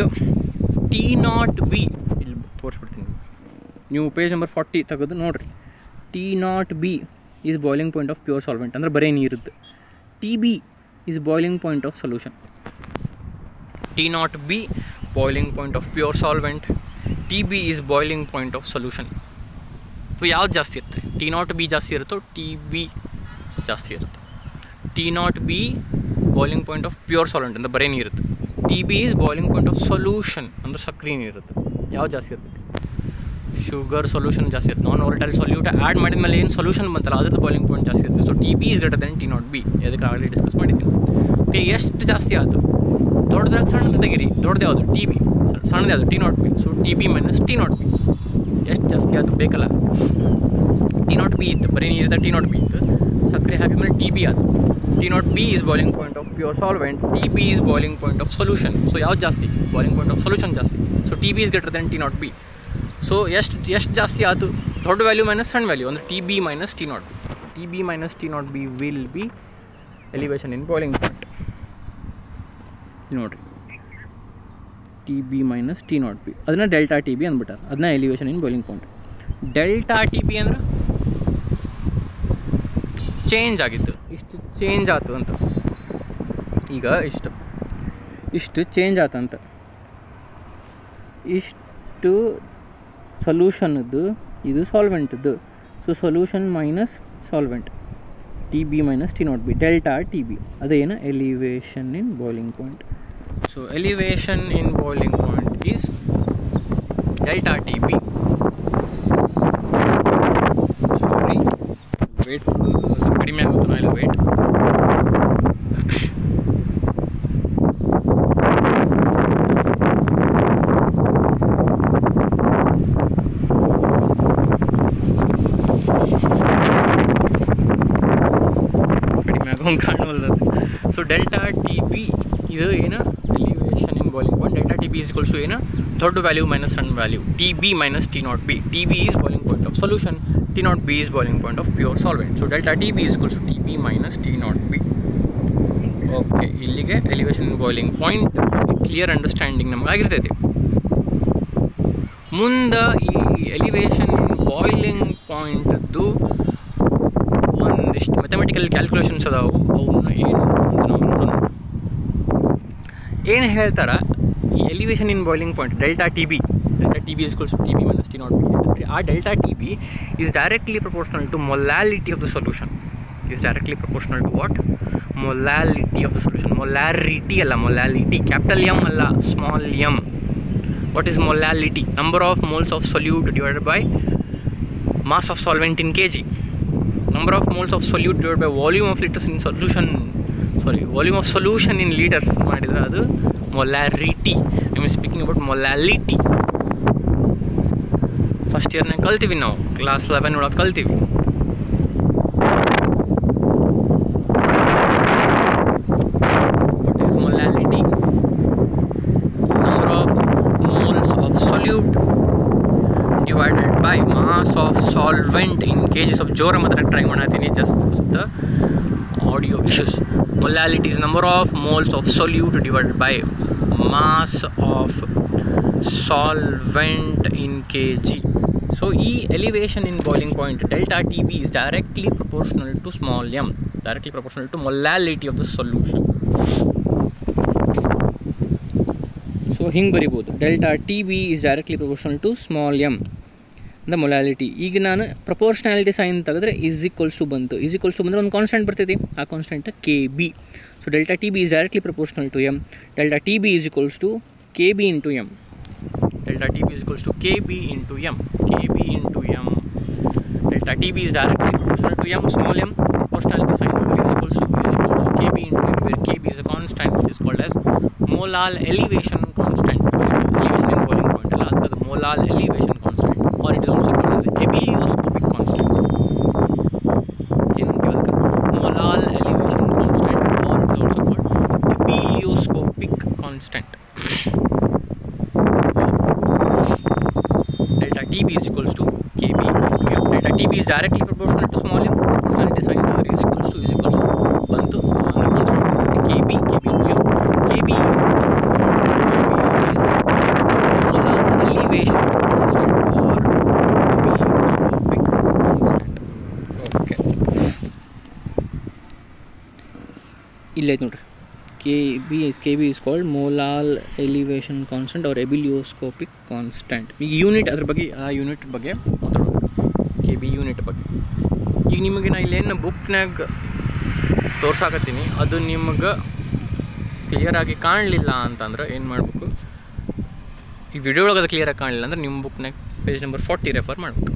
Speaker 1: T0B, ಇಲ್ಲಿ ತೋರಿಸ್ಬಿಡ್ತೀನಿ, ನೀವು ಪೇಜ್ ನಂಬರ್ 40 ತೆಗೆದು ನೋಡಿರಿ. T0B is boiling point of pure solvent, ಅಂದರೆ ಬರೀ ನೀರಿದ್ದು. TB is boiling point of solution. T0B boiling point of pure solvent, TB is boiling point of solution. So ಯಾವ್ದು ಜಾಸ್ತಿ ಇರುತ್ತೆ? T0B ಜಾಸ್ತಿ ಇರುತ್ತೋ TB ಜಾಸ್ತಿ ಇರುತ್ತೆ? T0B boiling point of pure solvent ಅಂದರೆ ಬರೀ ನೀರಿರುತ್ತೆ. TB is boiling point of solution ಅಂದರೆ ಸಕ್ರೆ ನೀರಿರುತ್ತೆ. ಯಾವ್ದು ಜಾಸ್ತಿ ಇರುತ್ತೆ? ಶುಗರ್ ಸೊಲ್ಯೂಷನ್ ಜಾಸ್ತಿ ಇರುತ್ತೆ. ನಾನ್ ವೊಲಟೈಲ್ ಸೊಲ್ಯೂಟ್ ಆ್ಯಡ್ ಮಾಡಿದ ಮೇಲೆ ಏನು ಸೊಲ್ಯೂಷನ್ ಬಂತಲ್ಲ ಅದ್ರದ್ದು ಬಾಯ್ಲಿಂಗ್ ಪಾಯಿಂಟ್ ಜಾಸ್ತಿ ಇರುತ್ತೆ. So TB is greater than T0B. ಅದಕ್ಕೆ ಆಗಲಿ ಡಿಸ್ಕಸ್ ಮಾಡಿದ್ದೀನಿ. ಓಕೆ, ಎಷ್ಟು ಜಾಸ್ತಿ ಆಯಿತು? ದೊಡ್ಡದಾಗ ಸಣ್ಣದು ತೆಗಿರಿ. ದೊಡ್ಡದು ಯಾವುದು? TB. ಸಣ್ಣದು ಯಾವುದು? T0B. So TB minus T0B. ಎಷ್ಟು ಜಾಸ್ತಿ ಆಯಿತು ಬೇಕಲ್ಲ? T0B ಇತ್ತು, ಬರೀ ನೀರಿದ್ದ T0B ಇತ್ತು, ಸಕ್ಕರೆ ಹಾಕಿದ್ಮೇಲೆ TB ಆಯಿತು. T0B is boiling point of pure solvent, TB is boiling point of solution. So ಯಾವ್ದು ಜಾಸ್ತಿ? ಬಾಯ್ಲಿಂಗ್ ಪಾಯಿಂಟ್ ಆಫ್ ಸೊಲ್ಯೂಷನ್ ಜಾಸ್ತಿ. So TB is greater than T0B. So ಎಷ್ಟು ಜಾಸ್ತಿ ಆಯಿತು? ದೊಡ್ಡ ವ್ಯಾಲ್ಯೂ ಮೈನಸ್ ಸಣ್ಣ ವ್ಯಾಲ್ಯೂ ಅಂದರೆ TB minus T0B. TB minus T0B will be elevation in boiling point. ನೋಡಿರಿ, TB ಮೈನಸ್ T0B ಅದನ್ನ ಡೆಲ್ಟಾ TB ಅಂದ್ಬಿಟ್ಟಾರೆ, ಅದನ್ನ elevation in boiling point. Delta TB ಅಂದ್ರೆ ಚೇಂಜ್ ಆಗಿತ್ತು, ಇಷ್ಟು ಚೇಂಜ್ ಆಯ್ತು ಅಂತ. ಈಗ ಇಷ್ಟು ಚೇಂಜ್ ಆತಂತ, ಇಷ್ಟು ಸೊಲ್ಯೂಷನ್ದು, ಇದು ಸಾಲ್ವೆಂಟ್ದು. So solution minus solvent, TB minus T0B, delta TB ಅದೇನು elevation in boiling point. So elevation in boiling point is delta TB. Sorry, wait ಸ್ವಲ್ಪ ಕಡಿಮೆ ಆಗುತ್ತೆ, ನಾನು ಇಲ್ಲಿ ವೇಟ್. ಕಾಣುವಲ್ಲ. ಸೊ ಡೆಲ್ಟಾ TB ಇದು ಏನು elevation in boiling point. Delta TB is equals to ಏನು? ದೊಡ್ಡ ವ್ಯಾಲ್ಯೂ ಮೈನಸ್ ಸಣ್ಣ value, TB minus T0B. TB is boiling point of solution, T0B is boiling point of pure solvent. So delta TB is equals to TB minus T0B. Okay, ಇಲ್ಲಿಗೆ elevation in boiling point clear understanding ನಮಗಾಗಿರ್ತೈತಿ. ಮುಂದೆ ಈ elevation in boiling ಪಾಯಿಂಟದ್ದು ಒಂದಿಷ್ಟು mathematical calculations ಅದಾವು. ಅವನ್ನ ಏನು ಅಂತ ನಾವು ನೋಡೋಣ. ಏನು ಹೇಳ್ತಾರೆ ಈ elevation in boiling point delta TB is equals to TB minus T0B. ಆ delta TB is directly proportional to molality of the solution. Is directly proportional to what? Molality of the solution. Molarity ಅಲ್ಲ, molality. Capital M ಅಲ್ಲ, small m. What is molality? Number of moles of solute divided by mass of solvent in kg. Number of moles of solute divided by volume of liters in solution. Volume of solution in liters ಮಾಡಿದ್ರೆ ಅದು molarity. I am speaking about molality. First ಇಯರ್ನಾಗ ಕಲ್ತೀವಿ ನಾವು, class 11 ಒಳಗೆ ಕಲ್ತೀವಿ. What is molality? Number of moles of solute divided by mass of solvent in kgs of ಜೋರ ಮಾತ್ರ try ಮಾಡತ್ತೀನಿ just because of the audio issues. Molality is number of moles of solute divided by mass of solvent in kg. So e elevation in boiling point delta TB is directly proportional to small m, directly proportional to molality of the solution. So ಹಿಂಗೆ ಬರಿಬೋದು, ಡೆಲ್ಟಾ TB is directly proportional to small m the molality. ಈಗ ನಾನು proportionality sign ತೆಗೆದ್ರೆ is equals to ಬಂತು. Is equals to ಬಂದರೆ ಒಂದು constant ಬರ್ತೈತಿ, ಆ constant KB. So delta TB is directly proportional to m. Delta TB is equals to KB into m. delta TB is equals to KB into M. KB into M. Delta TB is directly proportional to M, small m, proportionality sign is equals to KB into M, where KB is a constant which is called as molar elevation constant. Elevation in boiling point, the molar elevation constant, or it is also called as ebullioscopic constant. Molar elevation constant, or it is also called ebullioscopic constant. Delta TB is equals to KB into M. Delta TB is directly proportional to small m. Proportionality sign is equals to bantu under constant KB into M. KB is molar elevation constant or ebullioscopic constant. Okay. Illait nodri. KB is called molar elevation constant or ebullioscopic constant. ಈಗ unit ಅದ್ರ ಬಗ್ಗೆ ಆ unit ಬಗ್ಗೆ ಮಾತಾಡೋಣ. KB unit ಬಗ್ಗೆ ಈಗ ನಿಮಗೆ ನಾ ಇಲ್ಲೇನು ಬುಕ್ನಾಗ ತೋರ್ಸಾಕತ್ತೀನಿ ಅದು ನಿಮಗೆ ಕ್ಲಿಯರಾಗಿ ಕಾಣಲಿಲ್ಲ ಅಂತಂದ್ರೆ ಏನು ಮಾಡಬೇಕು, ಈ ವಿಡಿಯೋ ಒಳಗೆ ಅದು ಕ್ಲಿಯರಾಗಿ ಕಾಣಲಿಲ್ಲ ಅಂದ್ರೆ ನಿಮ್ಮ ಬುಕ್ನಾಗ ಪೇಜ್ ನಂಬರ್ 40 ರೆಫರ್ ಮಾಡಬೇಕು.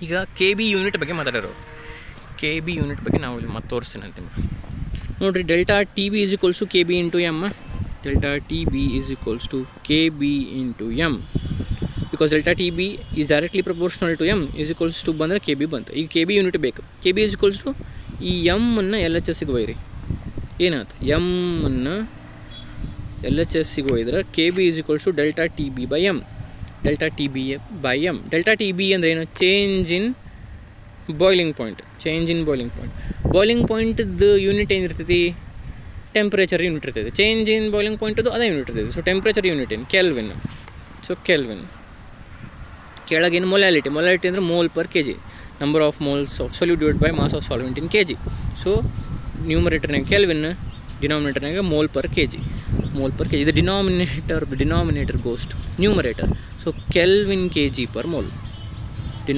Speaker 1: ಈಗ KB ಯೂನಿಟ್ ಬಗ್ಗೆ ಮಾತಾಡೋರು. KB ಯೂನಿಟ್ ಬಗ್ಗೆ ನಾವು ಇಲ್ಲಿ ಮತ್ತೆ ತೋರಿಸ್ತೀನಿ ಅಂತ ನೋಡಿರಿ. Delta TB is equals to KB into M. Delta TB is equals to KB into M. Because delta TB is directly proportional to M is equals to ಬಂದರೆ KB ಬಂತು. ಈಗ KB ಯೂನಿಟ್ ಬೇಕು. KB is equals to ಈ ಎಮ್ಮನ್ನು LHSಗೆ ಒಯ್ಯಿರಿ. ಏನಾಯ್ತು, ಎಮ್ಮನ್ನು LHSಗೆ ಒಯ್ದ್ರೆ KB is equals to delta TB by M. Delta TB by M. Delta TB ಅಂದರೆ ಏನು, change in boiling point. Boiling ಪಾಯಿಂಟ್ದು ಯೂನಿಟ್ ಏನಿರ್ತೈತಿ, ಟೆಂಪ್ರೇಚರ್ ಯೂನಿಟ್ ಇರ್ತೈತಿ. ಚೇಂಜ್ ಇನ್ ಬಾಯ್ಲಿಂಗ್ ಪಾಯಿಂಟದು ಅದೇ ಯೂನಿಟ್ ಇರ್ತೈತಿ. ಸೊ ಟೆಂಪ್ರೇಚರ್ ಯೂನಿಟ್ ಏನು, ಕೆಲ್ವಿನ್. ಸೊ ಕೆಲ್ವಿನ್ ಕೆಳಗೇನು ಮೊಲಾಲಿಟಿ ಅಂದರೆ mole per kg, number of moles of solute divide by mass of solvent in kg. So ನ್ಯೂಮರೇಟರ್ನಾಗ ಕೆಲ್ವಿನ್, ಡಿನಾಮಿನೇಟರ್ನಾಗ ಮೋಲ್ ಪರ್ ಕೆಜಿ. ಇದು denominator goes to numerator. So kelvin kg per mole. The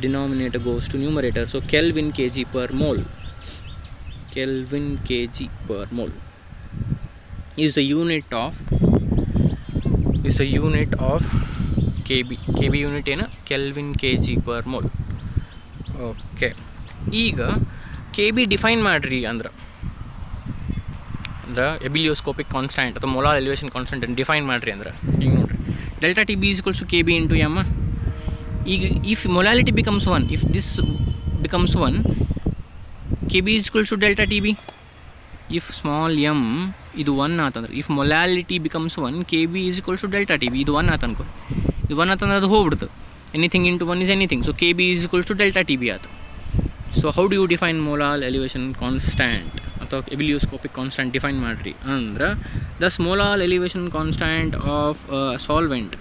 Speaker 1: denominator goes to numerator. So Kelvin kg per mole is the unit of KB. KB unit ಏನು, Kelvin kg per mole. Okay, ಈಗ KB define ಮಾಡಿರಿ ಅಂದ್ರೆ ebullioscopic constant ಅಥವಾ molar elevation constant define ಮಾಡಿರಿ ಅಂದ್ರೆ ಈಗ ನೋಡಿರಿ, delta TB is equals to KB into M. ಈಗ if molality becomes 1, if this becomes 1, KB is equals to delta TB. If small m ಇದು 1 ಆತಂದ್ರೆ, if molality becomes 1, KB is equals to delta TB. ಇದು 1 ಆತನ್ಕೋ, ಇದು 1 ಆತಂದ್ರೆ ಅದು ಹೋಗ್ಬಿಡ್ತು. Anything into 1 is anything. So KB is equals to delta TB ಆತ. So how do you define molar elevation constant ಅಥವಾ ebullioscopic constant define ಮಾಡಿರಿ ಅಂದ್ರೆ, thus molar elevation constant of solvent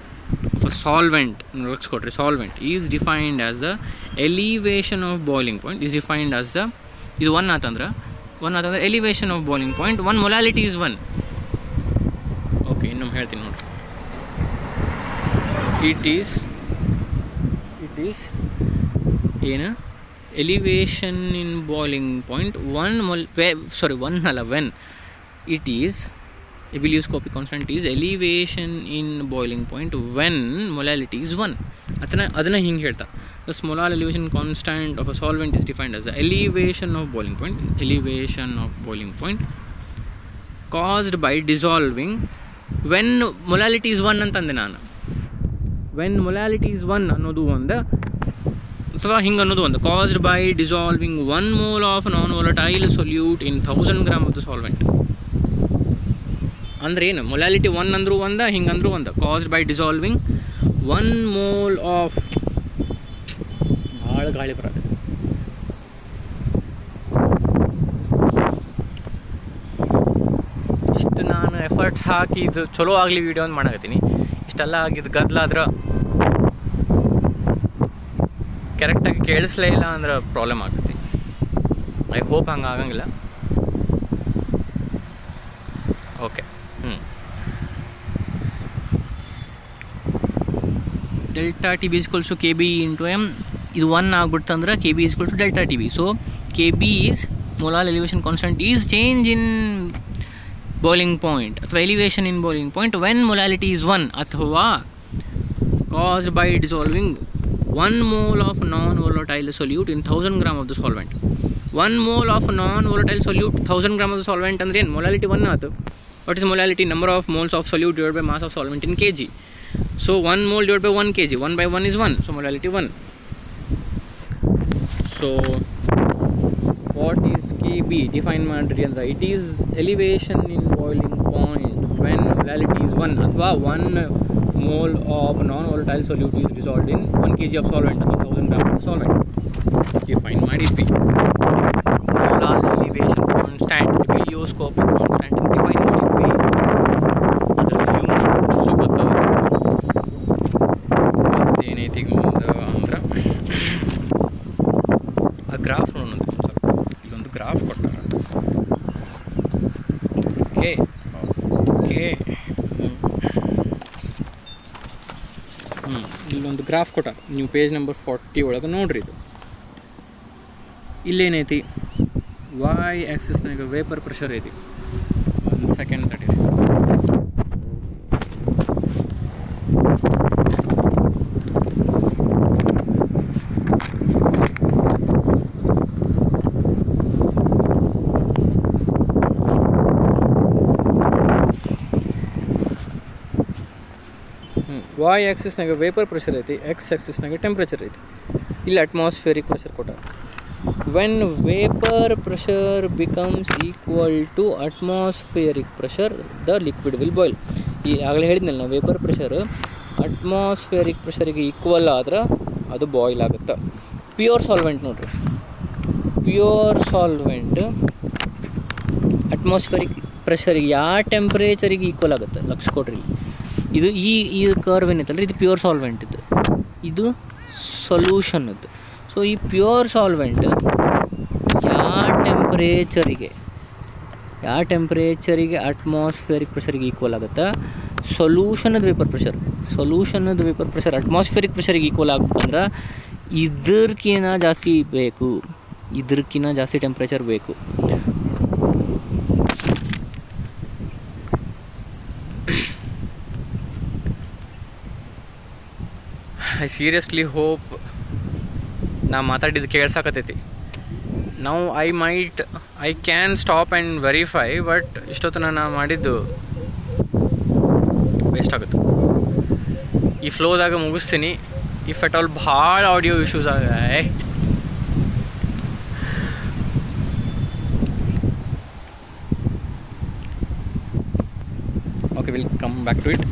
Speaker 1: is defined as the elevation of boiling point is defined as the, ಇದು 1 ಆತಂದ್ರೆ elevation of boiling point, 1 molality is 1. Okay, ಇನ್ನೊಮ್ಮೆ ಹೇಳ್ತೀನಿ ನೋಡಿರಿ. it is ಏನು, elevation in boiling point, when it is ebullioscopic constant is elevation in boiling point when molality is 1. ಅದನ್ನು ಹಿಂಗೆ ಹೇಳ್ತಾರೆ, the molar elevation constant of a solvent is defined as the elevation of boiling point caused by dissolving when molality is 1 ಅಂತಂದೆ ನಾನು. when molality is 1 ಅನ್ನೋದು ಒಂದು, ಅಥವಾ ಹಿಂಗೆ ಅನ್ನೋದು ಒಂದು, caused by dissolving 1 mole of non-volatile solute in 1000 grams of the solvent. ಅಂದ್ರೆ ಏನು, ಮೊಲಾಲಿಟಿ 1 ಅಂದರೂ ಒಂದ, ಹಿಂಗಂದ್ರೂ ಒಂದ, caused by dissolving 1 mole of, ಭಾಳ ಗಾಳಿ ಬರತ್ತೆ. ಇಷ್ಟು ನಾನು ಎಫರ್ಟ್ಸ್ ಹಾಕಿ ಇದು ಚಲೋ ಆಗಲಿ ವಿಡಿಯೋ ಅಂತ ಮಾಡಕತ್ತೀನಿ. ಇಷ್ಟೆಲ್ಲ ಆಗಿದ್ದು ಗದ್ದಲಾದ್ರೆ ಕರೆಕ್ಟಾಗಿ ಕೇಳಿಸ್ಲೇ ಇಲ್ಲ ಅಂದ್ರೆ ಪ್ರಾಬ್ಲಮ್ ಆಗ್ತೈತಿ. ಐ ಹೋಪ್ ಹಂಗೆ ಆಗಂಗಿಲ್ಲ. Okay, delta TB is equals to KB into M. ಇದು 1 ಆಗ್ಬಿಡ್ತಂದ್ರೆ KB is equals to delta TB. So KB is molar elevation constant is change in boiling point ಅಥವಾ elevation in boiling point when molality is 1 ಅಥವಾ caused by dissolving 1 mole of non-volatile solute in 1000 gram of the solvent. 1 mole of non-volatile solute 1000 gram of the solvent ಅಂದರೆ ಏನು molality 1 ಆಯಿತು. What is molality? Number of moles of solute divided by mass of solvent in kg. So 1 mole divided by 1 kg, 1 by 1 is 1, so molality 1. So what is Kb? Define ಮಾಡ್ರಿ ಅಂದ್ರೆ it is elevation in boiling point when molality is 1 ಅಥವಾ 1 mole of non-volatile solute is dissolved in 1 kg of solvent ಅಥವಾ 1000 gram of solvent. Define ಮಾಡಿದ್ವಿ. molar elevation constant, helioscopic constant define ಮಾಡಿದ್ವಿ. ಅದರ units ಗೊತ್ತಾಗ ಏನೈತಿ ಮುಂದೆ ಅಂದ್ರೆ ಆ ಗ್ರಾಫ್ ನೋಡೋದು ಸ್ವಲ್ಪ. ಇಲ್ಲೊಂದು ಗ್ರಾಫ್ ಕೊಟ್ಟಾರ. ಓಕೆ ಇಲ್ಲೊಂದು ಗ್ರಾಫ್ ಕೊಟ್ಟಾರ. ನೀವು ಪೇಜ್ ನಂಬರ್ 40 ಒಳಗೆ ನೋಡ್ರಿ. ಇದು ಇಲ್ಲೇನೈತಿ ವೈ ಆಕ್ಸಿಸ್ನಾಗ ವೇಪರ್ ಪ್ರೆಷರ್ ಐತಿ. ಒಂದು ಸೆಕೆಂಡ್ ತಡಿ. ವೈ ಆಕ್ಸಿಸ್ನಾಗ ವೇಪರ್ ಪ್ರೆಷರ್ ಐತಿ, ಎಕ್ಸ್ ಆಕ್ಸಿಸ್ನಾಗ ಟೆಂಪ್ರೇಚರ್ ಐತಿ. ಇಲ್ಲಿ ಅಟ್ಮಾಸ್ಫಿಯರಿಕ್ ಪ್ರೆಷರ್ ಕೊಟ್ಟಾರ. When vapour pressure becomes equal to atmospheric pressure the liquid will boil. ಆಗಲೇ ಹೇಳಿದ್ನಲ್ಲ ನಾವು, ವೇಪರ್ ಪ್ರೆಷರ್ ಅಟ್ಮಾಸ್ಫಿಯರಿಕ್ ಪ್ರೆಷರಿಗೆ ಈಕ್ವಲ್ ಆದ್ರೆ ಅದು ಬಾಯ್ಲ್ ಆಗುತ್ತೆ. ಪ್ಯೂರ್ ಸಾಲ್ವೆಂಟ್ ನೋಡ್ರಿ, ಪ್ಯೂರ್ ಸಾಲ್ವೆಂಟ್ ಅಟ್ಮಾಸ್ಫಿಯರಿಕ್ ಪ್ರೆಷರಿಗೆ ಯಾವ ಟೆಂಪ್ರೇಚರಿಗೆ ಈಕ್ವಲ್ ಆಗುತ್ತೆ ಲಕ್ಷ ಕೊಡ್ರಿ. ಇದು ಈ ಕರ್ವ್ ಏನೈತಲ್ಲ, ಇದು ಪ್ಯೂರ್ ಸಾಲ್ವೆಂಟ್ ಇದ್ದು, ಇದು ಸೊಲ್ಯೂಷನ್ ಇದ್ದು. ಸೊ ಈ ಪ್ಯೂರ್ ಸಾಲ್ವೆಂಟ್ ಯಾವ ಟೆಂಪ್ರೇಚರಿಗೆ ಅಟ್ಮಾಸ್ಫಿಯರಿಕ್ ಪ್ರೆಷರಿಗೆ ಈಕ್ವಲ್ ಆಗುತ್ತೆ. ಸೊಲ್ಯೂಷನದ ವೇಪರ್ ಪ್ರೆಷರ್ ಅಟ್ಮಾಸ್ಫಿಯರಿಕ್ ಪ್ರೆಷರಿಗೆ ಈಕ್ವಲ್ ಆಗ್ಬೇಕಂದ್ರೆ ಇದಕ್ಕಿಂತ ಜಾಸ್ತಿ ಬೇಕು, ಇದಕ್ಕಿಂತ ಜಾಸ್ತಿ ಟೆಂಪ್ರೇಚರ್ ಬೇಕು. ಐ ಸೀರಿಯಸ್ಲಿ ಹೋಪ್ ನಾ ಮಾತಾಡಿದ್ದು ಕೇಳ್ಸಾಕತ್ತೈತಿ. ನಾವು I can stop and verify, but ಇಷ್ಟೊತ್ತನ ನಾ ಮಾಡಿದ್ದು ವೇಸ್ಟ್ ಆಗುತ್ತೆ. ಈ ಫ್ಲೋದಾಗ ಮುಗಿಸ್ತೀನಿ. ಇಫ್ ಅಟ್ ಆಲ್ ಭಾಳ ಆಡಿಯೋ ಇಶ್ಯೂಸ್ ಆಗ okay, will come back to it.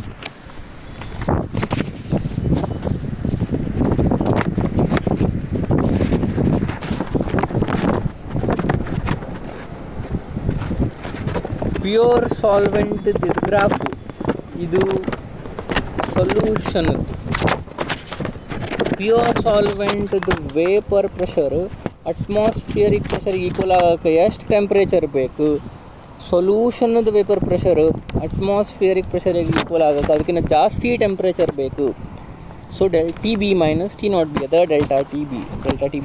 Speaker 1: Pure solvent graph, ಇದು ಸೊಲ್ಯೂಷನ್. ಪ್ಯೂರ್ ಸಾಲ್ವೆಂಟ್ದು ವೇಪರ್ ಪ್ರೆಷರ್ ಅಟ್ಮಾಸ್ಫಿಯರಿಕ್ ಪ್ರೆಷರ್ಗೆ ಈಕ್ವಲ್ ಆಗೋಕ್ಕೆ ಎಷ್ಟು ಟೆಂಪ್ರೇಚರ್ ಬೇಕು, ಸೊಲ್ಯೂಷನ್ದು ವೇಪರ್ ಪ್ರೆಷರ್ ಅಟ್ಮಾಸ್ಫಿಯರಿಕ್ ಪ್ರೆಷರಿಗೆ ಈಕ್ವಲ್ ಆಗೋಕ್ಕೆ ಅದಕ್ಕಿಂತ ಜಾಸ್ತಿ ಟೆಂಪ್ರೇಚರ್ ಬೇಕು. So T B minus T naught B, ಅದ ಡೆಲ್ಟಾ ಟಿ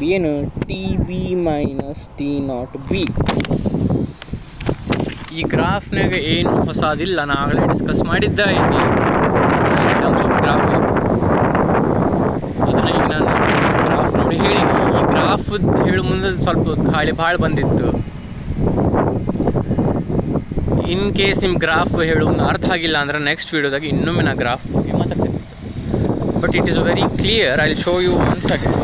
Speaker 1: ಬಿ ಏನು? T B minus T naught B. ಈ ಗ್ರಾಫ್ನಾಗ ಏನು ಹೊಸದಿಲ್ಲ, ನಾನು ಆಗಲೇ ಡಿಸ್ಕಸ್ ಮಾಡಿದ್ದ ಐತಿ ಇನ್ ಟರ್ಮ್ಸ್ ಆಫ್ ಗ್ರಾಫ್. ಅದನ್ನು ಈಗ ನಾನು ಗ್ರಾಫ್ ನೋಡಿ ಹೇಳೀನಿ. ಈ ಗ್ರಾಫ್ ಹೇಳೋ ಮುಂದೆ ಸ್ವಲ್ಪ ಭಾಳ ಬಂದಿತ್ತು. ಇನ್ ಕೇಸ್ ನಿಮ್ಮ ಗ್ರಾಫ್ ಹೇಳೋ ಅರ್ಥ ಆಗಿಲ್ಲ ಅಂದ್ರೆ ನೆಕ್ಸ್ಟ್ ವೀಡಿಯೋದಾಗ ಇನ್ನೊಮ್ಮೆ ನಾ ಗ್ರಾಫ್ ಬಗ್ಗೆ ಮಾತಾಡ್ತೀನಿ. But it is very clear. I will show you once again.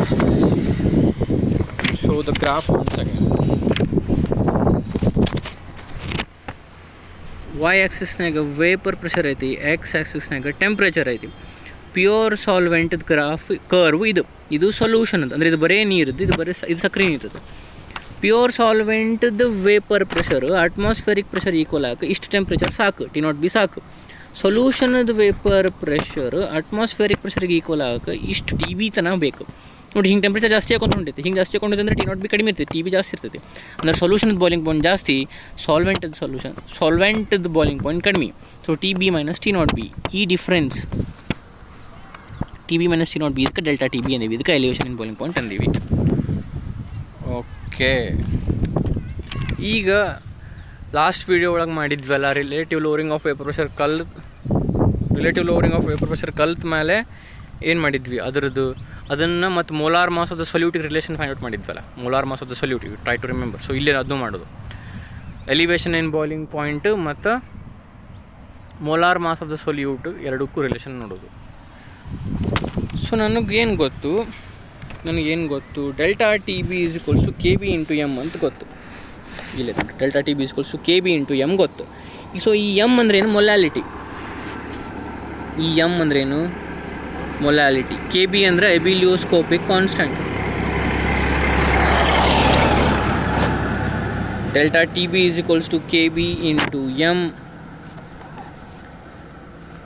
Speaker 1: Show the graph once again. Y ಆಕ್ಸಿಸ್ನಾಗ ವೇಪರ್ ಪ್ರೆಷರ್ ಐತಿ, ಎಕ್ಸ್ ಆಕ್ಸಿಸ್ನಾಗ ಟೆಂಪ್ರೇಚರ್ ಐತಿ. ಪ್ಯೂರ್ ಸಾಲ್ವೆಂಟ್ದು ಕರ್ವ್ ಇದು ಸೊಲ್ಯೂಷನ್ ಅಂತ ಅಂದರೆ ಇದು ಬರೀ ನೀರಿದ್ದು, ಇದು ಸಕ್ಕರೆ ನೀರಿದ್ದು. ಪ್ಯೂರ್ ಸಾಲ್ವೆಂಟ್ದು vapour pressure atmospheric pressure equal ಆಗಿ ಇಷ್ಟು ಟೆಂಪ್ರೇಚರ್ ಸಾಕು, ಟಿ ನಾಟ್ ಬಿ ಸಾಕು. ಸೊಲ್ಯೂಷನ್ದು ವೇಪರ್ ಪ್ರೆಷರ್ ಅಟ್ಮಾಸ್ಫಿಯರಿಕ್ ಪ್ರೆಷರ್ಗೆ ಈಕ್ವಲ್ ಆಗೋಕೆ ಇಷ್ಟು ಟಿ ಬಿ ತನಕ ಬೇಕು. ನೋಡಿ, ಹಿಂಗೆ ಟೆಂಪ್ರೇಚರ್ ಜಾಸ್ತಿ ಹಾಕೊಂಡು ಹೊಂಟೈತಿ, ಹಿಂಗೆ ಜಾಸ್ತಿ ಹಾಕೊಂಡಿದೆ ಅಂದರೆ ಟಿ ನಾಟ್ ಬಿ ಕಡಿಮೆ ಇರ್ತೈತಿ, ಟಿ ಬಿ ಜಾಸ್ತಿ ಇರ್ತೈತಿ. ಅಂದರೆ ಸೊಲ್ಯೂಷನ್ದು ಬಾಯ್ಲಿಂಗ್ ಪಾಯಿಂಟ್ ಜಾಸ್ತಿ, ಸಾಲ್ವೆಂಟ್ದು ಬಾಯ್ಲಿಂಗ್ ಪಾಯಿಂಟ್ ಕಡಿಮೆ. So T B minus T naught B, ಈ difference T B minus T naught B, ಇದಕ್ಕೆ ಡೆಲ್ಟಾ ಟಿ ಬಿ ಅಂದೀವಿ, ಇದಕ್ಕೆ ಎಲಿವೇಶನ್ ಇನ್ ಬಾಯ್ಲಿಂಗ್ ಪಾಯಿಂಟ್ ಅಂದೀವಿ. ಓಕೆ, ಈಗ ಲಾಸ್ಟ್ ವೀಡಿಯೋ ಒಳಗೆ ಮಾಡಿದ್ವಲ್ಲ relative lowering of vapour pressure ಕಲ್ತ ಮೇಲೆ ಏನು ಮಾಡಿದ್ವಿ ಅದನ್ನು ಮತ್ತು ಮೋಲಾರ್ ಮಾಸ್ ಆಫ್ ದ ಸೊಲ್ಯೂಟಿಗೆ ರಿಲೇಷನ್ ಫೈಂಡ್ ಔಟ್ ಮಾಡಿದ್ವಲ್ಲ. Molar mass of the solute you try to remember. So ಇಲ್ಲಿ ಅದು ಮಾಡೋದು ಎಲಿವೇಶನ್ ಇನ್ ಬಾಯ್ಲಿಂಗ್ ಪಾಯಿಂಟ್ ಮತ್ತು molar mass of the solute ಎರಡಕ್ಕೂ ರಿಲೇಷನ್ ನೋಡೋದು. ಸೊ ನನಗೇನು ಗೊತ್ತು delta T B is equals to K B into M ಅಂತ ಗೊತ್ತು. ಇಲ್ಲ delta T B is equals to K B into M ಗೊತ್ತು. So ಈ ಎಮ್ ಅಂದ್ರೇನು? ಮೊಲಾಲಿಟಿ. ಈ ಎಮ್ ಅಂದ್ರೇನು? ಮೊಲಾಲಿಟಿ. ಕೆ ಬಿ ಅಂದರೆ ebullioscopic constant. Delta T B is equals to K B into M.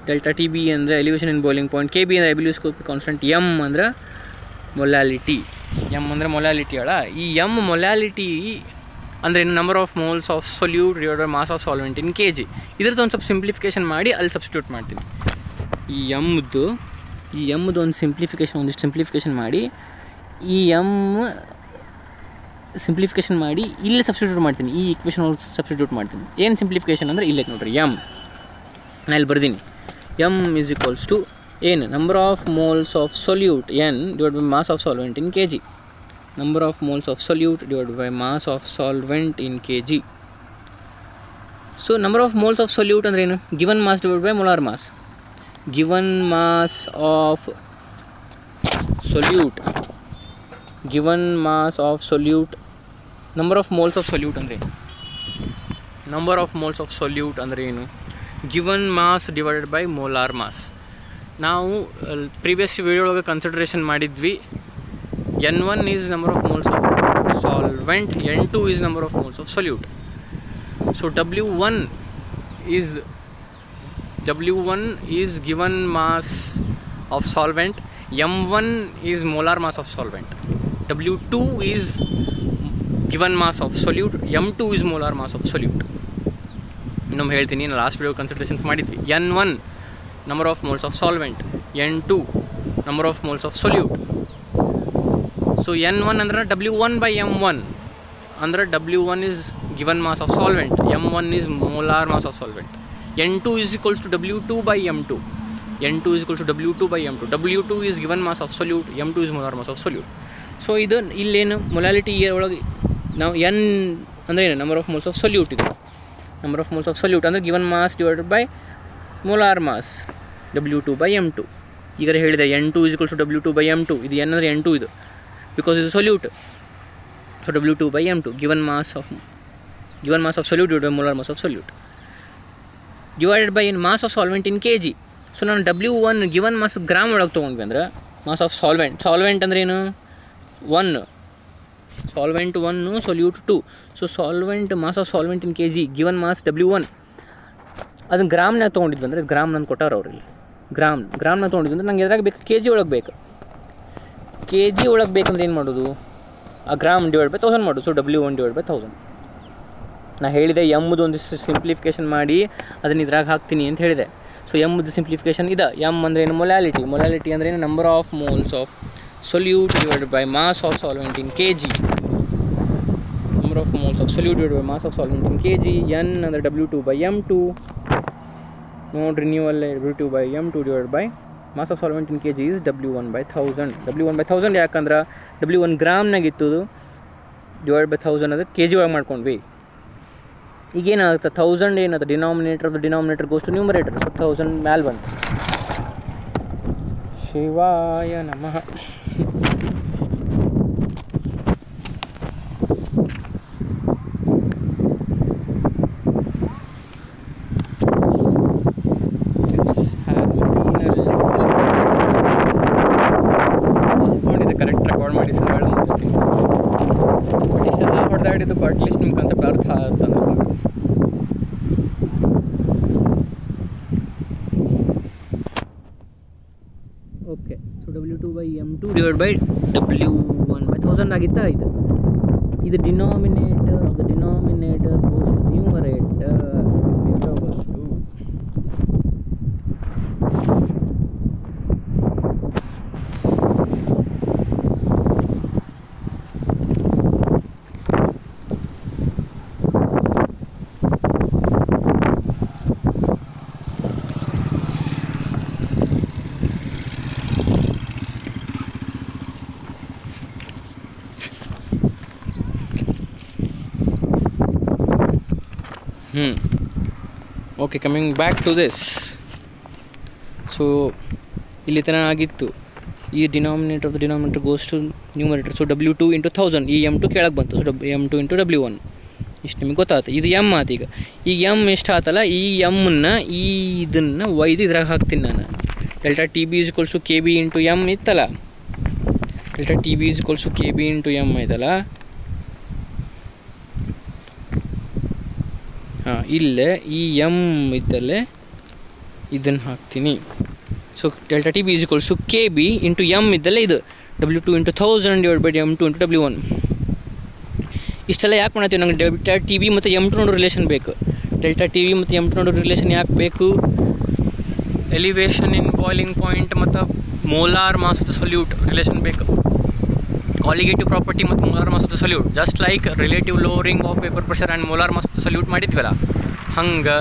Speaker 1: Delta T B ಅಂದರೆ elevation in boiling point, K B ಅಂದರೆ ebullioscopic constant, M ಅಂದರೆ molality. M ಅಂದರೆ molality ಅಲ್ಲ. ಈ M molality ಅಂದರೆ number of moles of solute divided by mass of solvent in K G. ಇದ್ರದ್ದು ಒಂದು ಸ್ವಲ್ಪ ಸಿಂಪ್ಲಿಫಿಕೇಷನ್ ಮಾಡಿ ಅಲ್ಲಿ ಸಬ್ಸ್ಟಿಟ್ಯೂಟ್ ಮಾಡ್ತೀನಿ. ಈ ಎಮ್ದು ಒಂದು ಒಂದಿಷ್ಟು ಸಿಂಪ್ಲಿಫಿಕೇಷನ್ ಮಾಡಿ ಈ ಎಮ್ ಸಿಂಪ್ಲಿಫಿಕೇಷನ್ ಮಾಡಿ ಇಲ್ಲಿ ಸಬ್ಸ್ಟಿಟ್ಯೂಟ್ ಮಾಡ್ತೀನಿ. ಈ ಈಕ್ವೇಷನ್ ಒಳಗೆ ಸಬ್ಸ್ಟಿಟ್ಯೂಟ್ ಮಾಡ್ತೀನಿ. ಏನು ಸಿಂಪ್ಲಿಫಿಕೇಷನ್ ಅಂದರೆ ಇಲ್ಲೇ ನೋಡಿರಿ, ಎಮ್ ನಾನು ಇಲ್ಲಿ ಬರ್ದೀನಿ. ಎಮ್ ಈಸ್ ಈಕ್ವಲ್ಸ್ ಟು ಏನು? Number of moles of solute N divide by mass of solvent in K G. Number of moles of solute divide by mass of solvent in K G. So number of moles of solute ಅಂದ್ರೆ ಏನು? Given mass divide by molar mass. Given mass of solute number of moles of solute ಅಂದರೆ ಏನು? Number of moles of solute ಅಂದರೆ ಏನು? Given mass divided by molar mass. ನಾವು previous video ಒಳಗೆ consideration ಮಾಡಿದ್ವಿ. N1 is number of moles of solvent, N2 is number of moles of solute. So W1 is given mass of solvent, M1 is molar mass of solvent, W2 is given mass of solute, M2 is molar mass of solute. ಇನ್ನೊಮ್ಮೆ ಹೇಳ್ತೀನಿ, last video considerations ಮಾಡಿದ್ವಿ. N1 number of moles of solvent, N2 number of moles of solute. So N1 ಅಂದ್ರೆ W1 by M1 ಅಂದರೆ W1 is given mass of solvent, M1 is molar mass of solvent. N2 is equals to W2 by M2. N2 is equals to W2 by M2. W2 is given mass of solute, M2 is molar mass of solute. So ಇದು ಇಲ್ಲೇನು molality ಒಳಗೆ ನಾವು N ಅಂದರೆ ಏನು? Number of moles of solute. ಇದು number of moles of solute ಅಂದರೆ given mass divided by molar mass W2 by M2. ಈಗ ಹೇಳಿದೆ N2 is equals to W2 by M2. ಇದು N ಅಂದರೆ N2 ಇದು, because it is solute. So W2 by M2 given mass of solute divided by molar mass of solute divided by mass of solvent in kg. So ನಾನು W1 given mass gram ಒಳಗೆ ತೊಗೊಂಡ್ವಿ ಅಂದ್ರೆ mass of solvent ಅಂದ್ರೆ ಏನು? 1 solvent 1 solute 2. So solvent mass of solvent in kg given mass W1 ಅದನ್ನು ಗ್ರಾಮ್ನಾಗ ತೊಗೊಂಡಿದ್ವಿ ಅಂದರೆ gram ನಾನು ಕೊಟ್ಟಾರ ಅವ್ರಿಗೆ. ಗ್ರಾಮ್ನಾಗ ತೊಗೊಂಡಿದ್ವಿ ಅಂದ್ರೆ ನಂಗೆ ಎದ್ರಾಗ ಬೇಕು? kg ಒಳಗೆ ಬೇಕು. kg ಒಳಗೆ ಬೇಕಂದ್ರೆ ಏನು ಮಾಡೋದು? ಆ ಗ್ರಾಮ್ ಡಿವೈಡ್ ಬೈ 1000 ಮಾಡೋದು. So W1 divide by 1000. ನಾ ಹೇಳಿದೆ ಎಮ್ದು ಒಂದಿಷ್ಟು ಸಿಂಪ್ಲಿಫಿಕೇಷನ್ ಮಾಡಿ ಅದನ್ನು ಇದ್ರಾಗ ಹಾಕ್ತೀನಿ ಅಂತ ಹೇಳಿದೆ. ಸೊ ಎಮ್ದು ಸಿಂಪ್ಲಿಫಿಕೇಷನ್ ಇದೆ. ಎಮ್ ಅಂದರೆ ಏನು? ಮೊಲಾಲಿಟಿ ಅಂದರೆ ಏನು? Number of moles of solute divide by mass of solvent in kg. Number of moles of solute divide by mass of solvent in kg. N ಅಂದರೆ W2 by M2. ನೋಡ್ರಿ ನೀವಲ್ಲೇ W2 by M2 divide by mass of solvent in kg is W1 by 1000. W1 by 1000 ಯಾಕಂದ್ರೆ W1 ಗ್ರಾಮ್ನಾಗಿತ್ತು, divide by 1000 ಅಂದರೆ kg ಒಳಗೆ ಮಾಡ್ಕೊಂಡ್ವಿ. ಈಗೇನಾಗುತ್ತೆ? 1000 ಏನಾಗುತ್ತೆ? Denominator goes to numerator. So 1000 ಮ್ಯಾಲ್ ಬಂತು. ಶಿವಾಯ ನಮಃ. ಅಟ್ಲೀಸ್ಟ್ ನಿಮ್ಮ ಕಾನ್ಸೆಪ್ಟ್ ಅರ್ಥ ಆಗುತ್ತೆ ಅಂದ್ರೆ ಸಾಕು. Okay. So W2 by M2 divide by W1 by 1000 ಆಗಿತ್ತಾ? ಇದು denominator goes to numerator. Okay, coming back to this. So ಇಲ್ಲಿ ತನಕ ಆಗಿತ್ತು, ಈ denominator goes to numerator. So W2 × 1000, ಈ M2 ಕೆಳಗೆ ಬಂತು. ಸೊ M2 × W1 ಇಷ್ಟು ನಿಮಗೆ ಗೊತ್ತಾಯ್ತು. ಇದು M ಆತು. ಈಗ M ಎಷ್ಟು ಆತಲ್ಲ, ಈ ಎಮ್ಮನ್ನು ಇದನ್ನು ಒಯ್ದು ಇದ್ರಾಗ ಹಾಕ್ತೀನಿ ನಾನು. ಡೆಲ್ಟಾ TB = KB × M ಇತ್ತಲ್ಲ, ಡೆಲ್ಟಾ TB = KB × M ಆಯ್ತಲ್ಲ. ಹಾಂ, ಇಲ್ಲೇ ಈ M ಇದ್ದಲ್ಲೇ ಇದನ್ನು ಹಾಕ್ತೀನಿ. So delta TB = KB × M ಇದ್ದಲ್ಲೇ ಇದು W2 × 1000 / M2 × W1. ಇಷ್ಟೆಲ್ಲ ಯಾಕೆ ಮಾಡ್ತೀವಿ? ನಂಗೆ ಡೆಲ್ಟಾ TB ಮತ್ತು M2 ನೋಡೋ ರಿಲೇಷನ್ ಬೇಕು. ಡೆಲ್ಟಾ TB ಮತ್ತು M2 ನೋಡೋ ರಿಲೇಷನ್ ಯಾಕೆ ಬೇಕು? ಎಲಿವೇಶನ್ ಇನ್ ಬಾಯ್ಲಿಂಗ್ ಪಾಯಿಂಟ್ ಮತ್ತು molar mass of the solute relation ಬೇಕು. ಕಾಲಿಗೇಟಿವ್ ಪ್ರಾಪರ್ಟಿ ಮತ್ತು molar mass of the solute, just like relative lowering of vapour pressure and molar mass of the solute ಮಾಡಿದ್ವಲ್ಲ, ಹಂಗೆ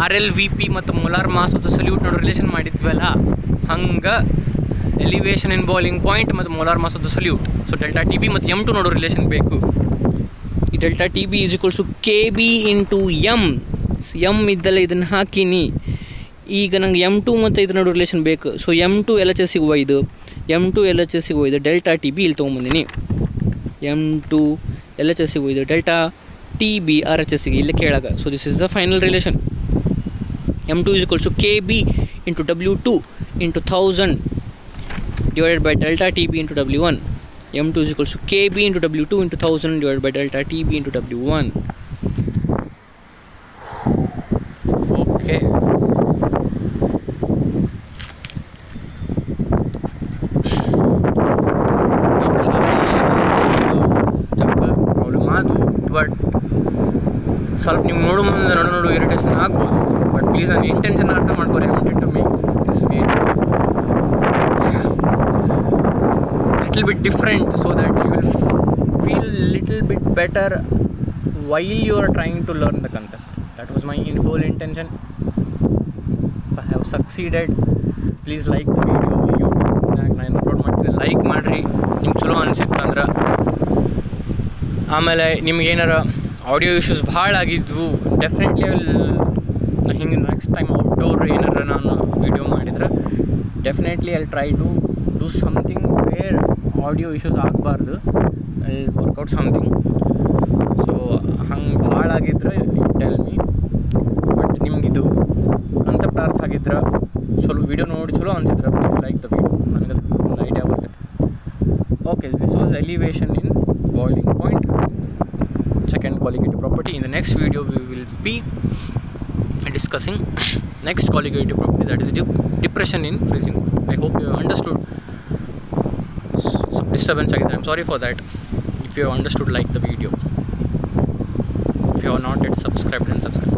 Speaker 1: RLVP ಮತ್ತು molar mass of the solute ನೋಡೋ relation ಮಾಡಿದ್ವಲ್ಲ, ಹಂಗೆ elevation in boiling point ಮತ್ತು molar mass of the solute. So delta TB ಮತ್ತು M2 ನೋಡೋ relation ಬೇಕು. ಈ delta TB = KB × M. M ಇದ್ದಲ್ಲ ಇದನ್ನು ಹಾಕಿನಿ. ಈಗ ನಂಗೆ M2 ಮತ್ತು ಇದ್ರ ನೋಡೋ ರಿಲೇಷನ್ ಬೇಕು. ಸೊ M2 LHS ಒಯ್ದು ಡೆಲ್ಟಾ TB ಇಲ್ಲಿ ತೊಗೊಂಬಂದಿನಿ. M2 LHS ಒಯ್ದು ಡೆಲ್ಟಾ TB RHS ಇಲ್ಲಿ ಕೆಳಗೆ. So this is the final relation. M2 = KB × W2 × 1000 / delta TB × W1. M2 = KB × W2 × 1000 / delta TB × W1. Okay, problem ಆದು. But ಸ್ವಲ್ಪ ನೀವು ನೋಡು irritation ಆಗ್ಬೋದು. ಬಟ್ ಪ್ಲೀಸ್ ನನ್ನ ಇಂಟೆನ್ಷನ್ ಅರ್ಥ ಮಾಡ್ಕೊರಿ. I wanted to make this video little bit different so that you will feel little bit better while you are trying to learn the concept. That was my whole intention. If I have succeeded, please like the video. ನಾನು upload ಮಾಡ್ತೀನಿ, like ಮಾಡಿರಿ. ನಿಮ್ಗೆ ಚಲೋ ಅನಿಸಿತ್ತಂದ್ರೆ. ಆಮೇಲೆ ನಿಮ್ಗೆ ಏನಾರ audio issues ಭಾಳ ಆಗಿದ್ವು, ಡೆಫಿನೆಟ್ಲಿ ಹಿಂಗೆ ನೆಕ್ಸ್ಟ್ ಟೈಮ್ ಔಟ್ಡೋರ್ ಏನಾರ ನಾನು ವಿಡಿಯೋ ಮಾಡಿದ್ರೆ definitely I try to do something where audio issues ಆಗಬಾರ್ದು. I work out something. ಸೊ ಹಂಗೆ ಭಾಳ ಆಗಿದ್ರೆ ಟೆಲ್ ಮಿ. ಬಟ್ ನಿಮಗಿದು ಕಾನ್ಸೆಪ್ಟ್ ಅರ್ಥ ಆಗಿದ್ರೆ, ಚಲೋ ವಿಡಿಯೋ ನೋಡಿ ಚಲೋ ಅನಿಸಿದ್ರೆ ಪ್ಲೀಸ್ ಲೈಕ್ ದ ವಿಡಿಯೋ. ನನಗೆ ಒಂದು ಐಡಿಯಾ ಬರ್ತದೆ. Okay, this was elevation in boiling point, second colligative property. In the next video we will be discussing next colligative property, that is depression in freezing. I hope you have understood. Some disturbance agide, I'm sorry for that. If you have understood, like the video. If you are not yet subscribed, then subscribe.